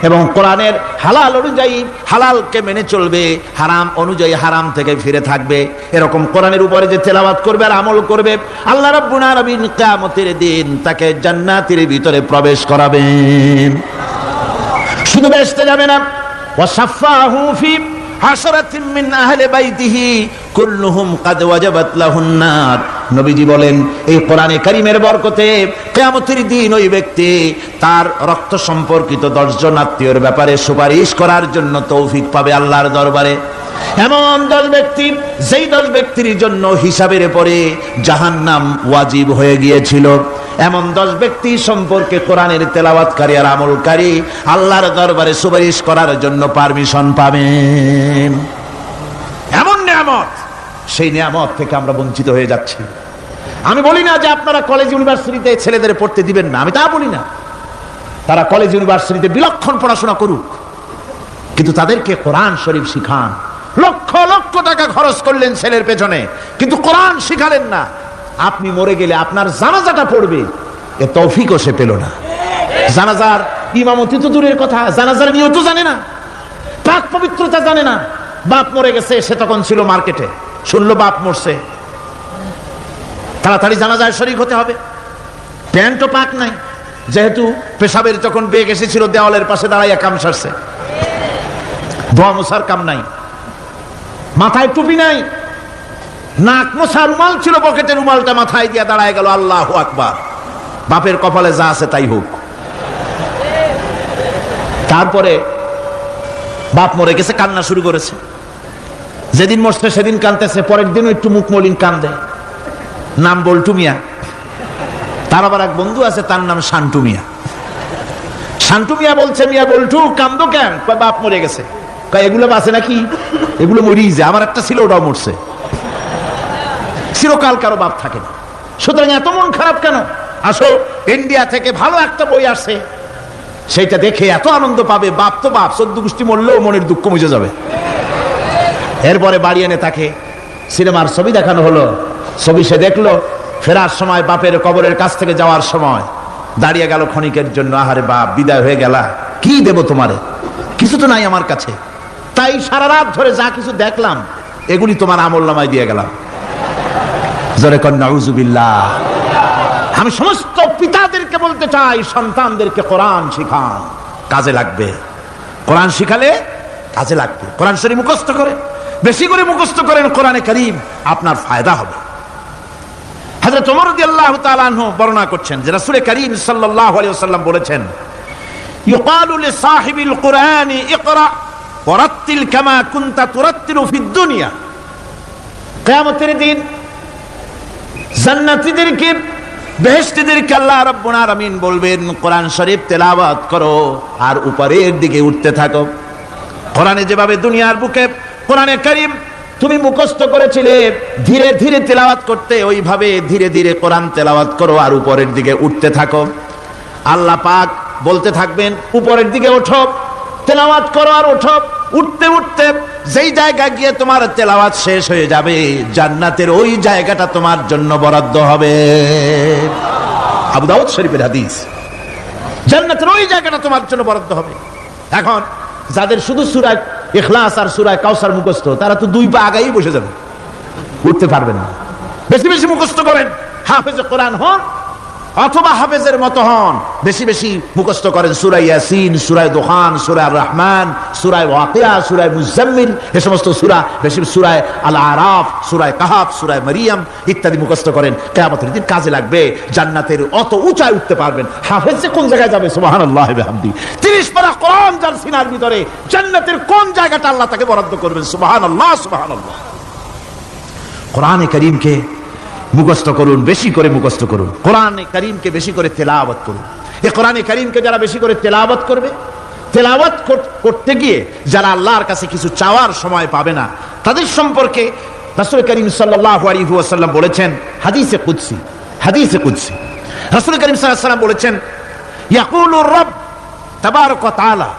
এবং কোরআনের হালাল অনুযায়ী হালালকে মেনে চলবে, হারাম অনুযায়ী হারাম থেকে ফিরে থাকবে। এরকম কোরআনের উপরে যে তেলাওয়াত করবে আর আমল করবে, আল্লাহ রাব্বুল আলামিন কিয়ামতের দিন তাকে জান্নাতের ভিতরে প্রবেশ করাবেন। শুধু বেহেশতে যাবে না, ওয়াসাফাহু ফি হাশরাতিন মিন আহলি বাইতিহি কুল্লুহুম কাদ ওয়াজাবাত লাহুন নার। নবীজি বলেন, এই কোরআনে কারীমের বরকতে কিয়ামতের দিন ওই ব্যক্তি তার রক্ত সম্পর্কিত 10 জন আত্মীয়র ব্যাপারে সুপারিশ করার জন্য তৌফিক পাবে আল্লাহর দরবারে। এমন 10 ব্যক্তি, যেই 10 ব্যক্তির জন্য হিসাবের পরে জাহান্নাম ওয়াজিব হয়ে গিয়েছিল, এমন 10 ব্যক্তি সম্পর্কে কোরআনের তেলাওয়াতকারী আর আমলকারী আল্লাহর দরবারে সুপারিশ করার জন্য পারমিশন পাবেন। এমন নিয়ামত, সেই নিয়ামত থেকে আমরা বঞ্চিত হয়ে যাচ্ছি। আমি বলি না যে আপনারা কলেজ ইউনিভার্সিটিতে ছেলেদের পড়তে দিবেন না, আমি তা বলি না। তারা কলেজ ইউনিভার্সিটিতে বিলক্ষণ পড়াশোনা করুক, কিন্তু তাদেরকে কোরআন শরীফ শিখান। লক্ষ লক্ষ টাকা খরচ করলেন ছেলের পেছনে, কিন্তু কোরআন শিখালেন না। আপনি মরে গেলে আপনার জানাজাটা পড়বে, এ তৌফিকও সে পেল না। জানাজার ইমামতি তো দূরের কথা, জানাজার নিয়ত জানে না, পাক পবিত্রতা জানে না। বাপ মরে গেছে, সে তখন ছিল মার্কেটে, শুনলো বাপ মরছে, তাড়াতাড়ি জানাজায় শরীক হতে হবে। প্যান্টও পাক নাই, যেহেতু পেশাবের যখন বেগ এসেছিল দেওয়ালের পাশে দাঁড়াইয়া কাম সারছে, ধোয়া মোছার কাম নাই, মাথায় টুপি নাই, নাক মোছা রুমাল ছিল পকেটে, রুমালটা মাথায় দিয়া দাঁড়ায় গেল। আল্লাহু আকবার। বাপের কপালে যা আছে তাই হোক। তারপরে বাপ মরে গেছে, কান্না শুরু করেছে। যেদিন মরছে সেদিন কানতেছে, পরের দিনও একটু মুখ মলিন কান্দে। নাম বল্টু মিয়া। তার আবার এক বন্ধু আছে, তার নাম শান্টু মিয়া। শান্টু মিয়া বলছে, মিয়া বল্টু কান্দো কেন? বাপ মরে গেছে। এগুলো বাঁচে নাকি? এগুলো মরিয়ে যায়। আমার একটা ছিল, ওটাও মরছে। চিরকাল কারো বাপ থাকে না, সুতরাং এত মন খারাপ কেন? আসো, ইন্ডিয়া থেকে ভালো একটা বই আসছে, সেইটা দেখে এত আনন্দ পাবে। বাপ তো বাপ, 14 গোষ্ঠী মরলেও মনের দুঃখ মুছে যাবে। এরপরে বাড়ি এনে তাকে সিনেমার ছবি দেখানো হলো। ছবি সে দেখলো, ফেরার সময় বাপের কবরের কাছ থেকে যাওয়ার সময় দাঁড়িয়ে গেল ক্ষণিকের জন্য। আহারে বাপ, বিদায় হয়ে গেলা, কি দেব তোমারে? কিছু তো নাই আমার কাছে, তাই সারা রাত ধরে যা কিছু দেখলাম এগুলি তোমার আমলনামায় দিয়ে গেলাম। জোরে কর নাউজুবিল্লাহ। আমি সমস্ত পিতাদেরকে বলতে চাই, সন্তানদেরকে কোরআন শিখান, কাজে লাগবে। কোরআন শিখালে কাজে লাগবে। কোরআন শরীফ মুখস্থ করে, বেশি করে মুখস্থ করেন কোরআনে কারীম, আপনার ফায়দা হবে। হযরত ওমর রাদিয়াল্লাহু তাআলা আনহু বর্ণনা করছেন যে রাসূল কারীম সাল্লাল্লাহু আলাইহি ওয়াসাল্লাম বলেছেন, ইউকালু লিসাহিবিল কুরআনি ইকরা ওয়ারাত্তিল কামা কুনতা তুরাত্তিলু ফিদ দুনিয়া। কিয়ামতের দিন জান্নাতীদেরকে, বেহেশতীদেরকে আল্লাহ রাব্বুল আলামিন বলবেন, কোরআন শরীফ তেলাওয়াত করো আর উপরের দিকে উঠতে থাকো। কোরআনে যেভাবে দুনিয়ার বুকে কোরআনে কারীম তুমি মুখস্থ করেছিলে, ধীরে ধীরে তেলাওয়াত করতে, ওইভাবে ধীরে ধীরে কোরআন তেলাওয়াত করো আর উপরের দিকে উঠতে থাকো। আল্লাহ পাক বলতে থাকবেন, উপরের দিকে ওঠো, তেলাওয়াত করো আর ওঠো। উঠতে উঠতে যেই জায়গা গিয়ে তোমার তেলাওয়াত শেষ হয়ে যাবে, জান্নাতের ওই জায়গাটা তোমার জন্য বরাদ্দ হবে। আবু দাউদ শরীফের হাদিস। জান্নাতের ওই জায়গাটা তোমার জন্য বরাদ্দ হবে। এখন যাদের শুধু সূরা ইখলাস আর সূরা কাউসার মুখস্থ, তারা তো 2 পা আগাই বসে যাবে, উঠতে পারবেন না। বেশি বেশি মুখস্থ করেন, হাফেজে কোরআন হন অথবা হাফেজের মতো হন। বেশি বেশি মুখস্থ করেন সূরা ইয়াসিন, সূরা দুখান, সূরা রহমান, সূরা ওয়াকিয়া, সূরা মুজাম্মিল, এই সমস্ত সূরা, বেশি সূরা আল আরাফ, সূরা কাহাফ, সূরা মারিয়াম ইত্যাদি মুখস্থ করেন। কিয়ামতের দিন কাজে লাগবে। জান্নাতের অত উঁচায় উঠতে পারবেন। হাফেজ যে কোন জায়গায় যাবে, সুবহানাল্লাহ ওয়া বিহামদি। 30 পারা কোরআন যার সিনার ভিতরে, জান্নাতের কোন জায়গাটা আল্লাহ তাকে বরাদ্দ করবেন। সুবহানাল্লাহ, সুবহানাল্লাহ। কোরআনে কারীমকে মুখস্থ করুন, বেশি করে মুখস্থ করুন। কোরআনে কারীমকে বেশি করে তেলাওয়াত করুন। এই কোরআনে কারীমকে যারা বেশি করে তেলাওয়াত করবে, তেলাওয়াত করতে গিয়ে যারা আল্লাহর কাছে কিছু চাওয়ার সময় পাবে না, তাদের সম্পর্কে রাসূল কারীম সাল্লাল্লাহু আলাইহি ওয়াসাল্লাম বলেছেন হাদিসে কুদসি। হাদিসে কুদসি রাসূল কারীম সাল্লাল্লাহু আলাইহি ওয়াসাল্লাম বলেছেন, ইয়াকুলুর রাব তাবারাকা ওয়া তাআলা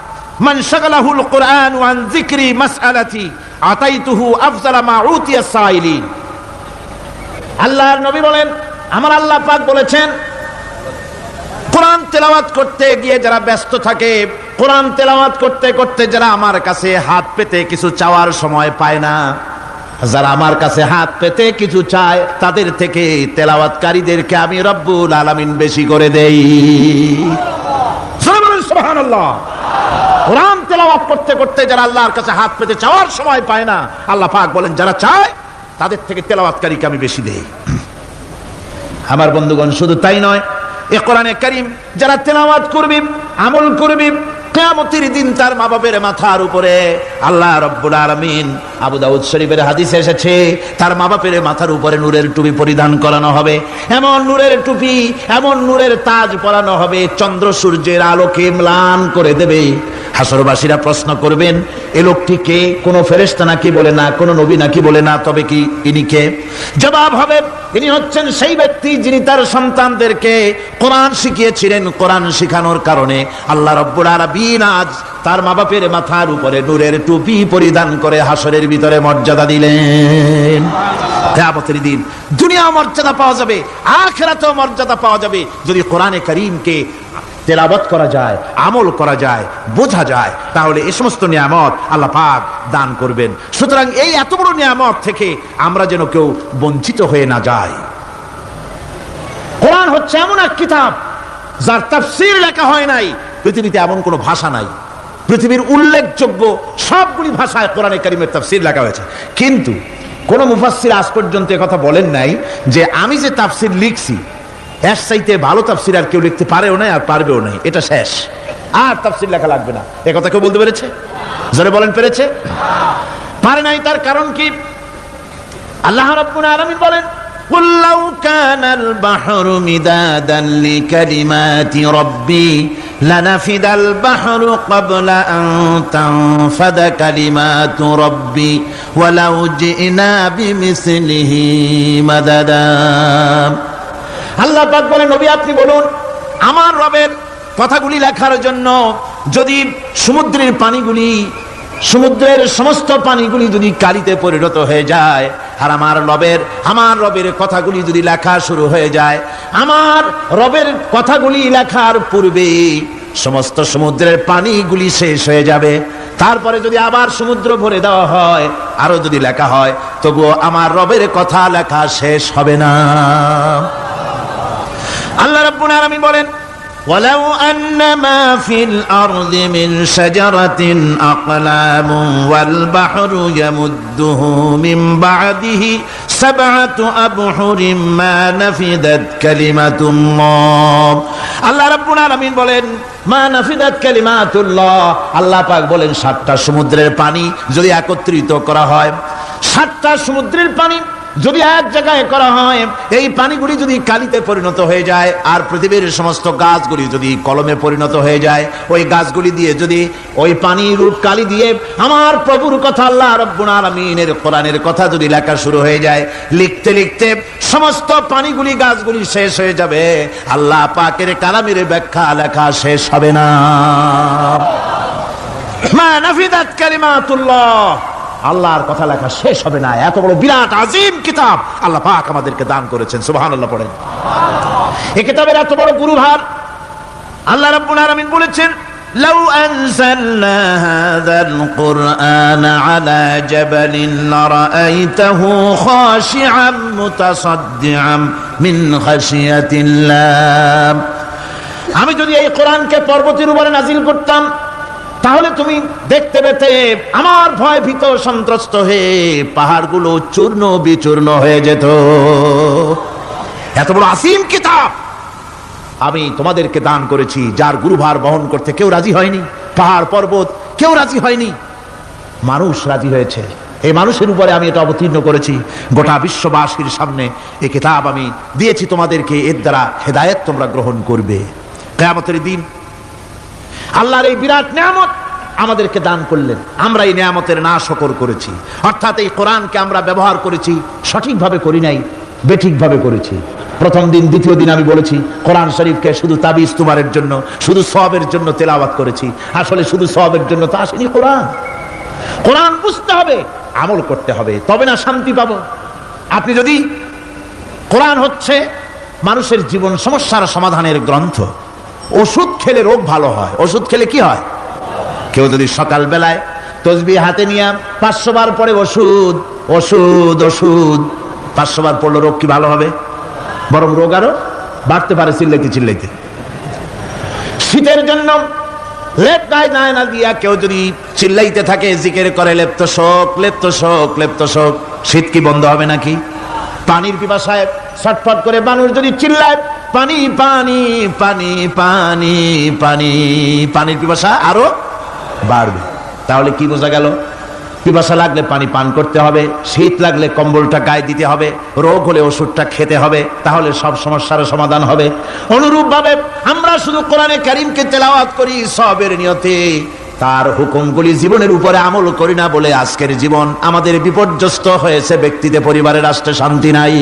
মান শাগালাহুল কুরআন আন যিকরি মাসআলাতি আতাইতুহু আফজালা মা উতিয়াস সাইলিন। আল্লাহর নবী বলেন, আমার আল্লাহ পাক বলেছেন, কোরআন তেলাওয়াত করতে গিয়ে যারা ব্যস্ত থাকে, কোরআন তেলাওয়াত করতে করতে যারা আমার কাছে হাত পেতে কিছু চাওয়ার সময় পায় না, যারা আমার কাছে হাত পেতে কিছু চায়, তাদের থেকে তেলাওয়াতকারীদেরকে আমি রব্বুল আলামিন বেশি করে দেই। সুবহানাল্লাহ। কোরআন তেলাওয়াত করতে করতে যারা আল্লাহর কাছে হাত পেতে চাওয়ার সময় পায় না, আল্লাহ পাক বলেন যারা চায় তাদের থেকে তেলাওয়াতকারীকে আমি বেশি দেই। আমার বন্ধুগণ, শুধু তাই নয়, এই কোরআনে কারীম যারা তেলাওয়াত করবে, আমল করবে, কিয়ামতের দিন তার মা বাপের মাথার উপরে আল্লাহ রাব্বুল আলামিন, আবু দাউদ শরীফের হাদিসে এসেছে, তার মা বাপের মাথার উপরে নূরের টুপি পরিধান করানো হবে। এমন নূরের টুপি, এমন নূরের তাজ পরানো হবে, চন্দ্র সূর্যের আলোকে ম্লান করে দেবে। হাসরবাসীরা প্রশ্ন করবেন, এ লোকটি কে? কোন ফেরেশতা নাকি বলে না, কোন নবী নাকি বলে না, তবে কি ইনি কে? জবাব হবে, তিনি হচ্ছেন সেই ব্যক্তি যিনি তার সন্তানদেরকে কোরআন শিখিয়েছিলেন। কোরআন শিখানোর কারণে আল্লাহ রাব্বুল আলামিন আজ তার মা বাপের মাথার উপরে নূরের টুপি পরিধান করে হাসরের ভিতরে মর্যাদা দিলেন। কিয়ামতের দিন দুনিয়া মর্যাদা পাওয়া যাবে, আখিরাতেও মর্যাদা পাওয়া যাবে যদি কোরআনে কারীমকে তেলাওয়াত করা যায়, আমল করা যায়, বোঝা যায়, তাহলে এই সমস্ত নিয়ামত আল্লাহ পাক দান করবেন। সুতরাং এই এত বড় নিয়ামত থেকে আমরা যেন কেউ বঞ্চিত হয়ে না যাই। কোরআন হচ্ছে এমন এক কিতাব যার তাফসীর লেখা হয় নাই। পৃথিবীতে এমন কোন ভাষা নাই, পৃথিবীর উল্লেখযোগ্য সবগুলি ভাষায় কোরআনে কারীমের তাফসীর লেখা হয়েছে, কিন্তু কোন মুফাসসির আজ পর্যন্ত কথা বলেন নাই যে আমি যে তাফসীর লিখছি এর চাইতে ভালো তাফসীর আর কেউ লিখতে পারেও না, আর পারবেও না, এটা শেষ, আর তাফসীর লেখা লাগবে না। এ কথা কেউ বলতে পেরেছে? জোরে বলেন, পেরেছে? পারে নাই। তার কারণ কি? আল্লাহ রাব্বুল আলামিন বলেন, قُلْ لَوْ كَانَ الْبَحْرُ مِدَادًا لِكَلِمَاتِ رَبِّي لَنَفِدَ الْبَحْرُ قَبْلَ أَن تَنفَدَ كَلِمَاتُ رَبِّي وَلَوْ جِئْنَا بِمِثْلِهِ مَدَدًا। আল্লাহ পাক বলেন, নবী আপনি বলুন, আমার রবের কথাগুলি লেখার জন্য যদি সমুদ্রের পানিগুলি, সমুদ্রের সমস্ত পানিগুলি যদি কালিতে পরিণত হয়ে যায়, আর আমার রবের কথাগুলি যদি লেখা শুরু হয়ে যায়, আমার রবের কথাগুলি লেখার পূর্বে সমস্ত সমুদ্রের পানিগুলি শেষ হয়ে যাবে। তারপরে যদি আবার সমুদ্র ভরে দেওয়া হয়, আরো যদি লেখা হয়, তবুও আমার রবের কথা লেখা শেষ হবে না। আল্লাহ রাব্বুল আলামিন বলেন, وَلَوْ أَنَّ مَا فِي الْأَرْضِ مِنْ شَجَرَةٍ أَقْلَامٌ وَالْبَحْرُ يَمُدُّهُ مِنْ بَعْدِهِ سَبْعَةُ أَبْحُرٍ مَا نَفِدَتْ كَلِمَةُ اللَّهِ। আল্লাহ রাব্বুল আলামিন বলেন, মা নাফিদাত কালিমাতুল্লাহ। আল্লাহ পাক বলেন, 7টা সমুদ্রের পানি যদি একত্রিত করা হয়, 7টা সমুদ্রের পানি যদি এক জায়গায় করা হয়, এই পানিগুলি যদি কালিতে পরিণত হয়ে যায়, আর পৃথিবীর সমস্ত গাছগুলি যদি কলমে পরিণত হয়ে যায়, ওই গাছগুলি দিয়ে যদি ওই পানির রূপ কালি দিয়ে আমার প্রভুর কথা, আল্লাহ রাব্বুল আলামিনের কোরআনের কথা যদি লেখা শুরু হয়ে যায়, লিখতে লিখতে সমস্ত পানিগুলি, গাছগুলি শেষ হয়ে যাবে, আল্লাহ পাকের কালামের ব্যাখ্যা লেখা শেষ হবে না। মা নাফিদাত কালিমাতুল্লাহ, আল্লাহর কথা লেখা শেষ হবে না। এত বড় বিরাট আজিম কিতাব আল্লাহ পাক আমাদেরকে দান করেছেন, সুবহানাল্লাহ পড়েন। এই কিতাবের এত বড় গুরুভার আল্লাহ রাব্বুল আলামিন বলেছেন, লাউ আনজালনা হাযাল কুরআনা আলা জাবালিন লারাআইতাহু খাশিআম মুতাসাদ্দিআম মিন খাশিয়াতিল্লাহ। আমি যদি এই কোরআনকে পর্বতের উপরে নাজিল করতাম, তাহলে তুমি দেখতে পেতে আমার ভয় ভীত সন্ত্রস্ত হয়ে পাহাড়গুলো চূর্ণ বিচূর্ণ হয়ে যেত। এত বড় আসিম কিতাব আমি তোমাদেরকে দান করেছি, যার গুরুভার বহন করতে কেউ রাজি হয়নি, পাহাড় পর্বত কেউ রাজি হয়নি, মানুষ রাজি হয়েছে। এই মানুষের উপরে আমি এটা অবতীর্ণ করেছি, গোটা বিশ্ববাসীর সামনে এই কিতাব আমি দিয়েছি তোমাদেরকে, এর দ্বারা হেদায়েত তোমরা গ্রহণ করবে। কিয়ামতের দিন আল্লাহর এই বিরাট নিয়ামত আমাদেরকে দান করলেন, আমরা এই নিয়ামতের নাশকর করেছি, অর্থাৎ এই কোরআনকে আমরা ব্যবহার করেছি সঠিকভাবে করি নাই, বেঠিকভাবে করেছি। প্রথম দিন, দ্বিতীয় দিন আমি বলেছি কোরআন শরীফকে শুধু তাবিজ তুমারের জন্য, শুধু সওয়াবের জন্য তেলাওয়াত করেছি। আসলে শুধু সওয়াবের জন্য তো আসেনি কোরআন। কোরআন বুঝতে হবে, আমল করতে হবে, তবে না শান্তি পাবো। আপনি যদি, কোরআন হচ্ছে মানুষের জীবন সমস্যার সমাধানের গ্রন্থ, ওষুধ খেলে রোগ ভালো হয়। ওষুধ খেলে কি হয়? কেউ যদি সকাল বেলায় তসবিহ হাতে নিয়ে 500 বার পরে ওষুধ ওষুধ ওষুধ 500 বার পড়লে রোগ কি ভালো হবে? বরং রোগ আরো বাড়তে পারে চিল্লাইতে চিল্লাইতে। শীতের জন্য লেপ গায়ে না দিয়া কেউ যদি চিল্লাইতে থাকে, জিকির করে লেপ্ত শোক লেপ্ত শোক লেপ্ত শোক, শীত কি বন্ধ হবে নাকি? পানির পিপাসায় ছটফট করে মানুষ যদি চিল্লায় পানি পানি পানি পানি পানি, পানির পিপাসা আরো বাড়বে। তাহলে কি বোঝা গেল? পিপাসা লাগলে পানি পান করতে হবে, শীত লাগলে কম্বলটা গায়ে দিতে হবে, রোগ হলে ওষুধটা খেতে হবে, তাহলে সব সমস্যার সমাধান হবে। অনুরূপ ভাবে আমরা শুধু কোরআনে কারীমকে তেলাওয়াত করি সওয়াবের নিয়তে, তার হুকুমগুলি জীবনের উপরে আমল করি না বলে আজকের জীবন আমাদের বিপর্যস্ত হয়েছে। ব্যক্তিতে, পরিবারে, রাষ্ট্রে শান্তি নাই,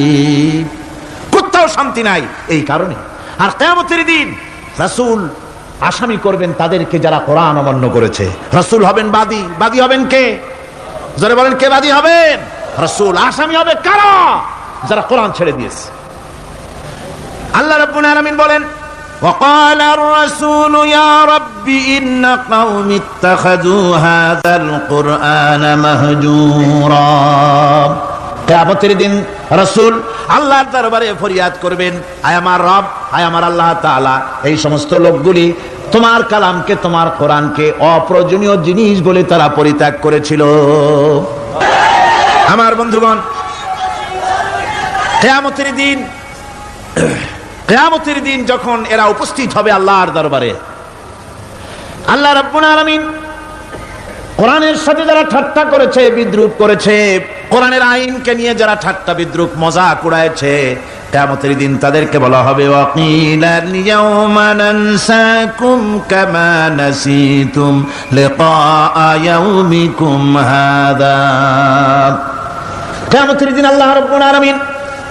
কোথাও শান্তি নাই এই কারণে। আর কিয়ামতের দিন রাসূল আসামি করবেন তাদেরকে যারা কোরআন অমান্য করেছে। রাসূল হবেন বাদী। বাদী হবেন কে? যারা বলেন কে বাদী হবেন? রাসূল। আসামি হবে কারা? যারা কোরআন ছেড়ে দিয়েছে। আল্লাহ রাব্বুল আলামিন বলেন وقال الرسول يا رب إن قوم اتخذوا هذا القرآن مهجورا। কিয়ামতের দিন রাসূল আল্লাহর দরবারে ফরিয়াদ করবেন, আয় আমার রব, আয় আমার আল্লাহ তাআলা, এই সমস্ত লোকগুলি তোমার কালামকে, তোমার কোরআনকে অপ্রয়োজনীয় জিনিস বলে তারা পরিত্যাগ করেছিল। আমার বন্ধুগণ, কিয়ামতের দিন যখন এরা উপস্থিত হবে আল্লাহর দরবারে, আল্লাহ রাব্বুল আলামিন কোরআনের সাথে যারা ঠাট্টা করেছে, বিদ্রূপ করেছে, কোরআনের আইনকে নিয়ে যারা ঠাট্টা বিদ্রূপ মজাক উড়াইছে, কিয়ামতের দিন তাদেরকে বলা হবে ওয়াকিলাল ইয়াউমা নানসাকুম কামা নাসিতুম লিকা ইয়াউমিকুম হাযা। কিয়ামতের দিন আল্লাহ রাব্বুল আলামিন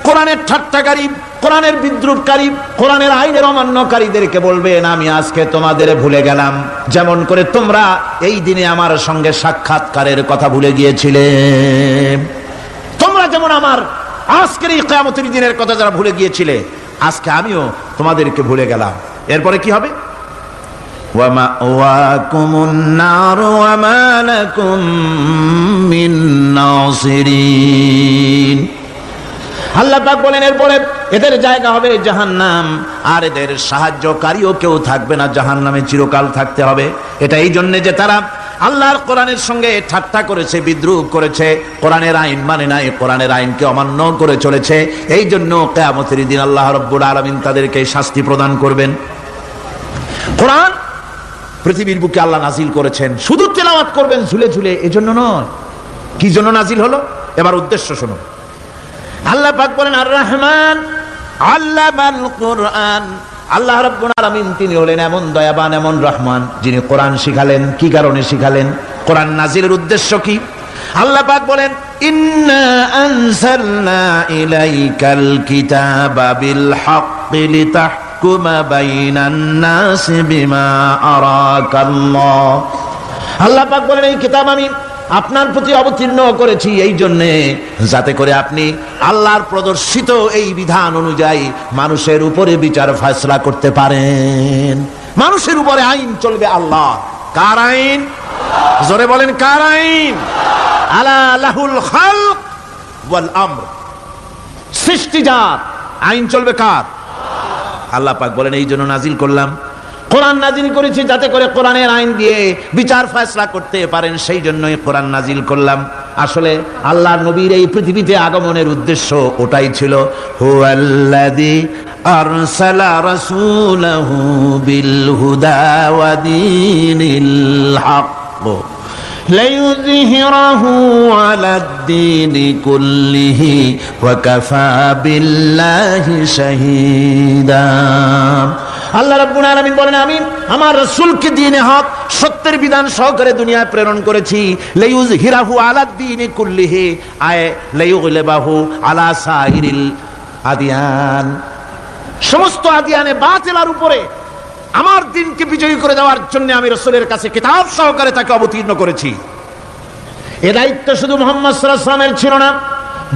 কোরআনের ঠাট্টাকারী, কোরআনের বিদ্রূপকারী, কোরআনের আইনের অমান্যকারীদেরকে বলবেন আমি আজকে তোমাদের ভুলে গেলাম, যেমন করে তোমরা এই দিনে আমার সঙ্গে সাক্ষাৎকারের কথা ভুলে গিয়েছিলে। তোমরা যেমন আমার আজকের এই কিয়ামতের দিনের কথা যারা ভুলে গিয়েছিলে, আজকে আমিও তোমাদেরকে ভুলে গেলাম। এরপরে কি হবে? ওয়া মাওয়াকুমুন নার ওয়া মা লাকুম মিন নাসিরিন। আল্লাহ পাক বলেন এরপরে এদের জায়গা হবে জাহান্নাম, আর এদের সাহায্যকারীও কেউ থাকবে না, জাহান্নামে চিরকাল থাকতে হবে। এটা এই জন্য যে তারা আল্লাহর কোরআনের সঙ্গে ঠাট্টা করেছে, বিদ্রূপ করেছে, কোরআনের আইন মানে নাই, কোরআনের আইনকে অমান্য করে চলেছে। এই জন্য কিয়ামতের দিন আল্লাহ রাব্বুল আলামিন তাদেরকে শাস্তি প্রদান করবেন। কোরআন পৃথিবীর বুকে আল্লাহ নাজিল করেছেন, শুধু তেলাওয়াত করবেন ঝুলে ঝুলে, এজন্য নয়। কি জন্য নাজিল হলো? এবার উদ্দেশ্য শুনুন। আল্লাহ পাক বলেন আর রহমান আল্লামাল কোরআন। আল্লাহ রাব্বুল আলামিন তিনি হলেন এমন দয়াবান, এমন রহমান, যিনি কোরআন শিখালেন। কি কারণে শিখালেন? কোরআন নাজিলের উদ্দেশ্য কি? আল্লাহ পাক বলেন ইন্না আনজালনা ইলাইকাল কিতাবা বিল হাক্কি লিতাহকুমা বাইনান নাসি বিমা আরাকাল্লাহ। আল্লাহ পাক বলেন এই কিতাব আমি আপনার প্রতি অবতীর্ণ করেছি এই জন্যে যাতে করে আপনি আল্লাহর প্রদর্শিত এই বিধান অনুযায়ী মানুষের উপরে বিচার ফয়সালা করতে পারেন। মানুষের উপরে আইন চলবে আল্লাহ। কার আইন? জোরে বলেন কার আইন? আলা লাহুল খালক ওয়াল আমর। সৃষ্টিজাত আইন চলবে কার? আল্লাহ পাক বলেন এই জন্য নাজিল করলাম, কোরআন নাজিল করেছি যাতে করে কোরআনের আইন দিয়ে বিচার ফয়সালা করতে পারেন, সেই জন্যই কোরআন নাজিল করলাম। আসলে আল্লাহর নবীর এই পৃথিবীতে আগমনের উদ্দেশ্য ওটাই ছিল। হুয়াল্লাযী আরসালা রাসূলাহু বিল হুদা ওয়া দীনিল হক লিইয়ুযহিরাহু আলাদ-দীনি কুল্লিহি ওয়া কাফা বিল্লাহি শাহীদা। আল্লাহ রাব্বুল আলামিন বলেন আমি আমার রাসূলকে দ্বীনে হক, সত্যের বিধান সহকারে দুনিয়ায় প্রেরণ করেছি। লিইয়ুযহিরাহু আলাদ-দীনি কুল্লিহি আয় লিইয়ুগলিবাহু আলা সাইরিল আদিয়ান। সমস্ত আদিয়ানে বাতিলের উপরে আমার দ্বীনকে বিজয়ী করে দেওয়ার জন্য আমি রাসূলের কাছে কিতাব সহকারে তাকে অবতীর্ণ করেছি। এ দায়িত্ব শুধু মুহাম্মদ সাল্লাল্লাহু আলাইহি ওয়াসাল্লামের ছিল না,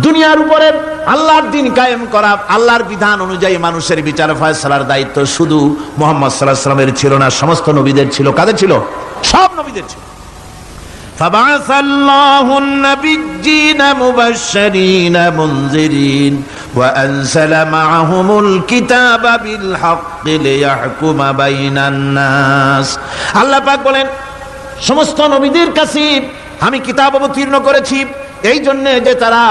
দুনিয়ার উপরে আল্লাহর দ্বীন কায়েম করা, আল্লাহর বিধান অনুযায়ী মানুষের বিচার ফয়সালার দায়িত্ব শুধু মুহাম্মদ সাল্লাল্লাহু আলাইহি ওয়াসাল্লামের ছিল না, সমস্ত নবীদের ছিল। কাদের ছিল? সব নবীদের ছিল। فبعث الله النبيين مبشرين منذرين وأنزل معهم الكتاب بالحق ليحكم بين الناس। আল্লাহ পাক বলেন সমস্ত নবীদের কাছে আমি কিতাব অবতীর্ণ করেছি এই জন্য যে তারা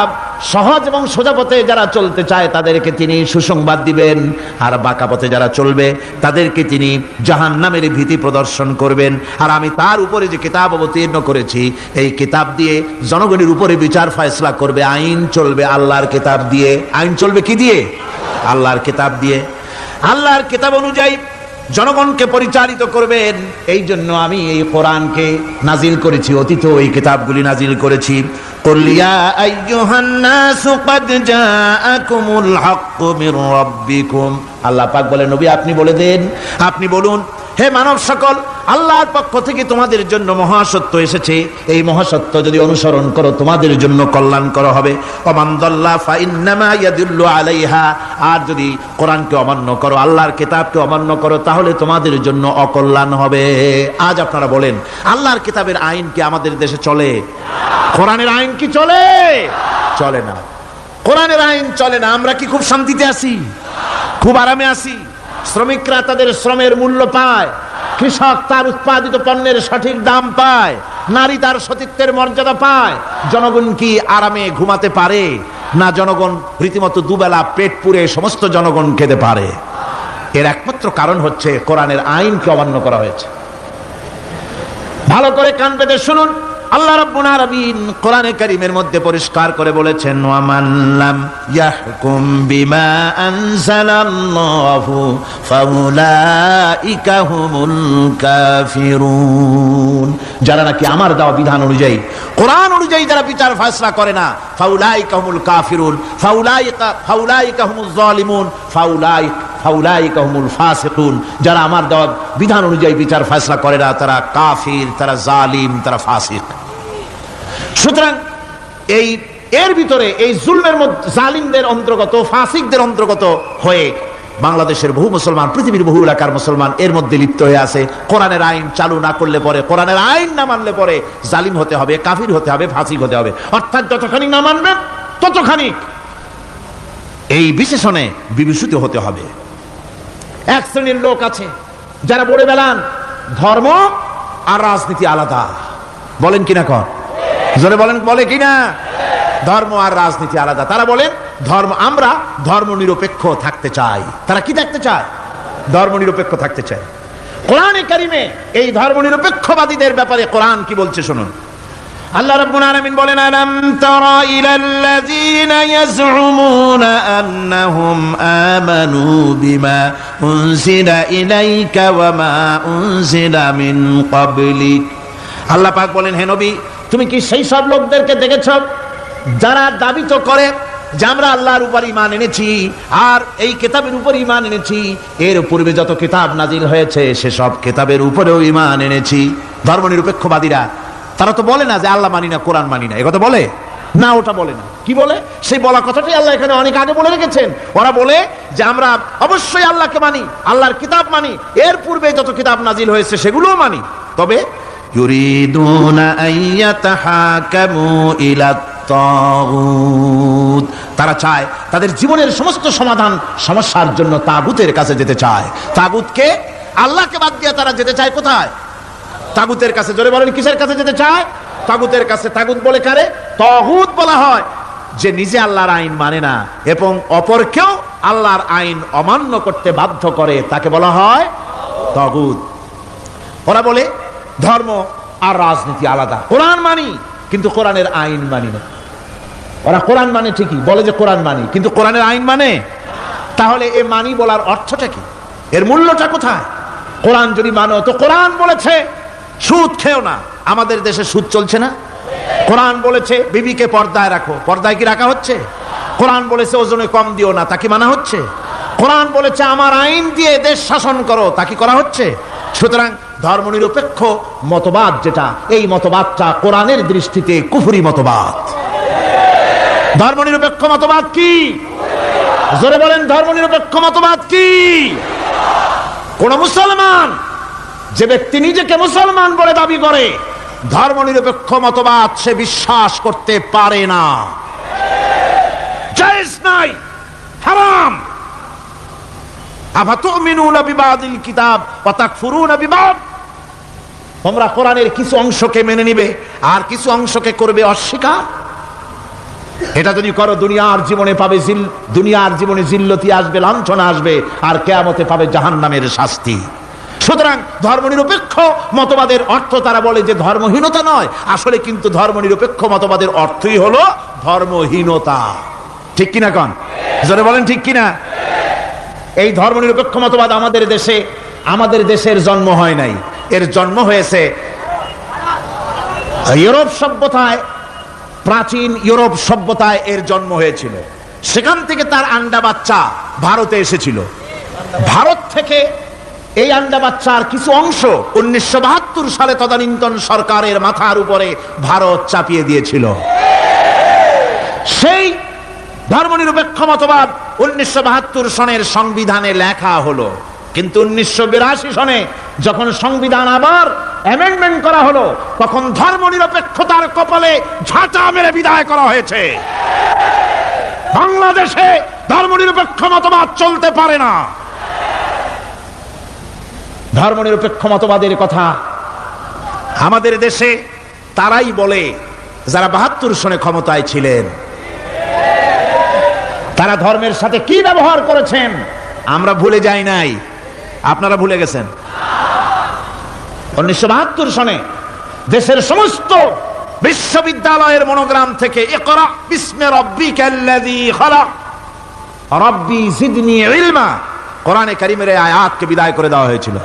সহজ এবং সোজা পথে যারা চলতে চায় তাদেরকে তিনি সুসংবাদ দিবেন, আর বাঁকা পথে যারা চলবে তাদেরকে তিনি জাহান্নামের ভীতি প্রদর্শন করবেন। আর আমি তার উপরে যে কিতাব অবতীর্ণ করেছি এই কিতাব দিয়ে জনগণের উপরে বিচার ফয়সলা করবে, আইন চলবে আল্লাহর কিতাব দিয়ে। আইন চলবে কি দিয়ে? আল্লাহর কিতাব দিয়ে। আল্লাহর কিতাব অনুযায়ী জনগণকে পরিচালিত করবেন। এই জন্য আমি এই কোরআনকে নাজিল করেছি, অতীত এই কিতাবগুলি নাজিল করেছি। কুল ইয়া আইয়ুহান নাসু ক্বাদ জাআকুমুল হাক্কু মির রাব্বিকুম। আল্লাহ পাক বলেন নবী আপনি বলে দেন, আপনি বলুন হে মানব সকল, আল্লাহর পক্ষ থেকে তোমাদের জন্য মহাসত্য এসেছে। এই মহাসত্য যদি অনুসরণ করো তোমাদের জন্য কল্যাণকর হবে। ওমান দাল্লা ফাইন্নামা ইয়াদুল্লু আলাইহা। আর যদি কোরআনকে অমান্য করো, আল্লাহর কিতাবকে অমান্য করো, তাহলে তোমাদের জন্য অকল্যাণ হবে। আজ আপনারা বলেন আল্লাহর কিতাবের আইন কি আমাদের দেশে চলে? কোরআনের আইন কি চলে? চলে না। কোরআনের আইন চলে না। আমরা কি খুব শান্তিতে আছি? খুব আরামে আছি? শ্রমিকরা তাদের শ্রমের মূল্য পায়, কৃষক তার উৎপাদিত পণ্যের সঠিক দাম পায়, নারী তার সতীত্বের মর্যাদা পায়। জনগণ কি আরামে ঘুমাতে পারে? না, জনগণ রীতিমতো দুবেলা পেট পুরে সমস্ত জনগণ খেতে পারে। এর একমাত্র কারণ হচ্ছে কোরআনের আইনকে অমান্য করা হয়েছে। ভালো করে কান পেতে শুনুন, আল্লাহ রাব্বুল আলামিন কোরআনে কারীমের মধ্যে পরিষ্কার করে বলেছেন ওয়া মান লাম ইয়াহকুম বিমা আনজালাল্লাহু ফাউলাইকা হুমুল কাফিরুন। যারা নাকি আমার দেওয়া বিধান অনুযায়ী, কোরআন অনুযায়ী যারা বিচার ফয়সালা করে না, ফাউলাইকা হুমুল কাফিরুন, ফাউলাইকা হুমুজ জালিমুন, ফাউলাইকা হুমুল ফাসিকুন। যারা আমার দেওয়া বিধান অনুযায়ী বিচার ফয়সালা করে না তারা কাফির, তারা জালিম, তারা ফাসিক। সুতরাং এর ভিতরে এই জুলমের মধ্যে জালিমদের অন্তর্গত, ফাসিকদের অন্তর্গত হয়ে বাংলাদেশের বহু মুসলমান, পৃথিবীর বহু এলাকার মুসলমান এর মধ্যে লিপ্ত হয়ে আছে। কোরআনের আইন চালু না করলে পরে, কোরআনের আইন না মানলে পরে জালিম হতে হবে, কাফির হতে হবে, ফাসিক হতে হবে। অর্থাৎ যতখানি না মানবেন ততখানি এই বিশেষণে বিভূষিত হতে হবে। এক শ্রেণীর লোক আছে যারা বলে বেড়ান ধর্ম আর রাজনীতি আলাদা। বলেন কিনা? কর জোরে বলেন, বলে কিনা? ধর্ম আর রাজনীতি আলাদা। তারা বলেন আমরা ধর্ম নিরপেক্ষ থাকতে চাই। তারা কি থাকতে চায়? ধর্ম নিরপেক্ষ থাকতে চায়। কোরআনে কারিমে এই ধর্ম নিরপেক্ষবাদীদের ব্যাপারে কোরআন কি বলছে শুনুন। আল্লাহ রাব্বুল আলামিন বলেন আলাম তারা ইলাল্লাযীনা ইয়াজউমুনা আন্নাহুম আমানু বিমা উনজিলা ইলাইকা ওয়া মা উনজিলা মিন ক্বাবলিক। আল্লাহ পাক বলেন হে নবী তুমি কি সেই সব লোকদেরকে দেখেছ যারা দাবি তো করে যে আমরা আল্লাহর উপর ঈমান এনেছি আর এই কিতাবের উপর ঈমান এনেছি, এর পূর্বে যত কিতাব নাজিল হয়েছে সেসব কিতাবের উপরেও ঈমান এনেছি। ধর্মনিরপেক্ষবাদীরা তারা তো বলে না যে আল্লাহ মানি না, কোরআন মানি না, একথা বলে না, ওটা বলে না। কি বলে? সেই বলা কথাটাই আল্লাহ এখানে অনেক আগে বলে রেখেছেন। ওরা বলে যে আমরা অবশ্যই আল্লাহকে মানি, আল্লাহর কিতাব মানি, এর পূর্বে যত কিতাব নাজিল হয়েছে সেগুলোও মানি। তবে ইউরিদুনা আইয়াতাহাকামু ইলাত তাগুত, তারা চায় তাদের জীবনের সমস্ত সমাধান সমস্যার জন্য তাগুতের কাছে যেতে চায়। তাগুতকে, আল্লাহকে বাদ দিয়ে তারা যেতে চায় কোথায়? তাগুতের কাছে। জোরে বলেন কিসের কাছে যেতে চায়? তাগুতের কাছে। তাগুত বলে কারে? তাগুত বলা হয় যে নিজে আল্লাহর আইন মানে না এবং অপরকেও আল্লাহর আইন অমান্য করতে বাধ্য করে, তাকে বলা হয় তাগুত। ওরা বলে ধর্ম আর রাজনীতি আলাদা। কোরআন মানি কিন্তু কোরআনের আইন মানি না। ওরা কোরআন মানে ঠিকই, বলে যে কোরআন মানি, কিন্তু কোরআনের আইন মানে। তাহলে এ মানি বলার অর্থটা কি? এর মূল্যটা কোথায়? কোরআন যদি মানো তো কোরআন বলেছে সুদ খেও না। আমাদের দেশে সুদ চলছে না? কোরআন বলেছে বিবিকে পর্দায় রাখো, পর্দায় কি রাখা হচ্ছে? কোরআন বলেছে ওজনে কম দিও না, তা কি মানা হচ্ছে? কোরআন বলেছে আমার আইন দিয়ে দেশ শাসন করো, তা কি করা হচ্ছে? সুতরাং ধর্মনিরপেক্ষ মতবাদ যেটা, এই মতবাদটা কোরআনের দৃষ্টিতে কুফরি মতবাদ। ধর্মনিরপেক্ষ মতবাদ কি? জোরে বলেন, ধর্মনিরপেক্ষ মতবাদ কি? কোন মুসলমান, যে ব্যক্তি নিজেকে মুসলমান বলে দাবি করে, ধর্মনিরপেক্ষ মতবাদ সে বিশ্বাস করতে পারে না, জায়েজ নাই, হারাম। আফাতুমিনুনা বিবাদিল কিতাব ওয়া তাকফুরুনা বিবাদ, তোমরা কোরআনের কিছু অংশকে মেনে নিবে আর কিছু অংশকে করবে অস্বীকার। এটা যদি করো দুনিয়ার জীবনে পাবে দুনিয়ার জীবনে জিল্লতি আসবে, লাঞ্ছনা আসবে, আর কিয়ামতে পাবে জাহান্নামের শাস্তি। সুতরাং ধর্মনিরপেক্ষ মতবাদের অর্থ তারা বলে যে ধর্মহীনতা নয়, আসলে কিন্তু ধর্মনিরপেক্ষ মতবাদের অর্থই হলো ধর্মহীনতা। ঠিক কিনা কন? জোরে বলেন ঠিক কিনা? এই ধর্মনিরপেক্ষ মতবাদ আমাদের দেশের জন্ম হয় নাই, এর জন্ম হয়েছে ইউরোপ সভ্যতায়। প্রাচীন ইউরোপ সভ্যতায় এর জন্ম হয়েছিল, সেখান থেকে তার আন্ডা বাচ্চা ভারতে এসেছিল। ভারত থেকে এই আন্ডা বাচ্চার কিছু অংশ 1972 সালে তদানীন্তন সরকারের মাথার উপরে ভারত চাপিয়ে দিয়েছিল। সেই ধর্মনিরপেক্ষ মতবাদ 1972 সনের সংবিধানে লেখা হলো, কিন্তু 1982 সনে যখন সংবিধান আবার অ্যামেন্ডমেন্ট করা হলো, তখন ধর্মনিরপেক্ষতার কপালে ঝাঁটা মেরে বিদায় করা হয়েছে। বাংলাদেশে ধর্মনিরপেক্ষ মতবাদ চলতে পারে না। ধর্মনিরপেক্ষ মতবাদের কথা আমাদের দেশে তারাই বলে যারা 72 সনে ক্ষমতায় ছিলেন। তারা ধর্মের সাথে কি ব্যবহার করেছেন আমরা ভুলে যাই নাই, আপনারা ভুলে গেছেন। 1972 সনে দেশের সমস্ত বিশ্ববিদ্যালয়ের মনোগ্রাম থেকে ইকরা বিসমি রাব্বিকাল্লাযী খালাক রাব্বি জিদনি ইলমা কোরআনে কারীমের এই আয়াতকে বিদায় করে দেওয়া হয়েছিল।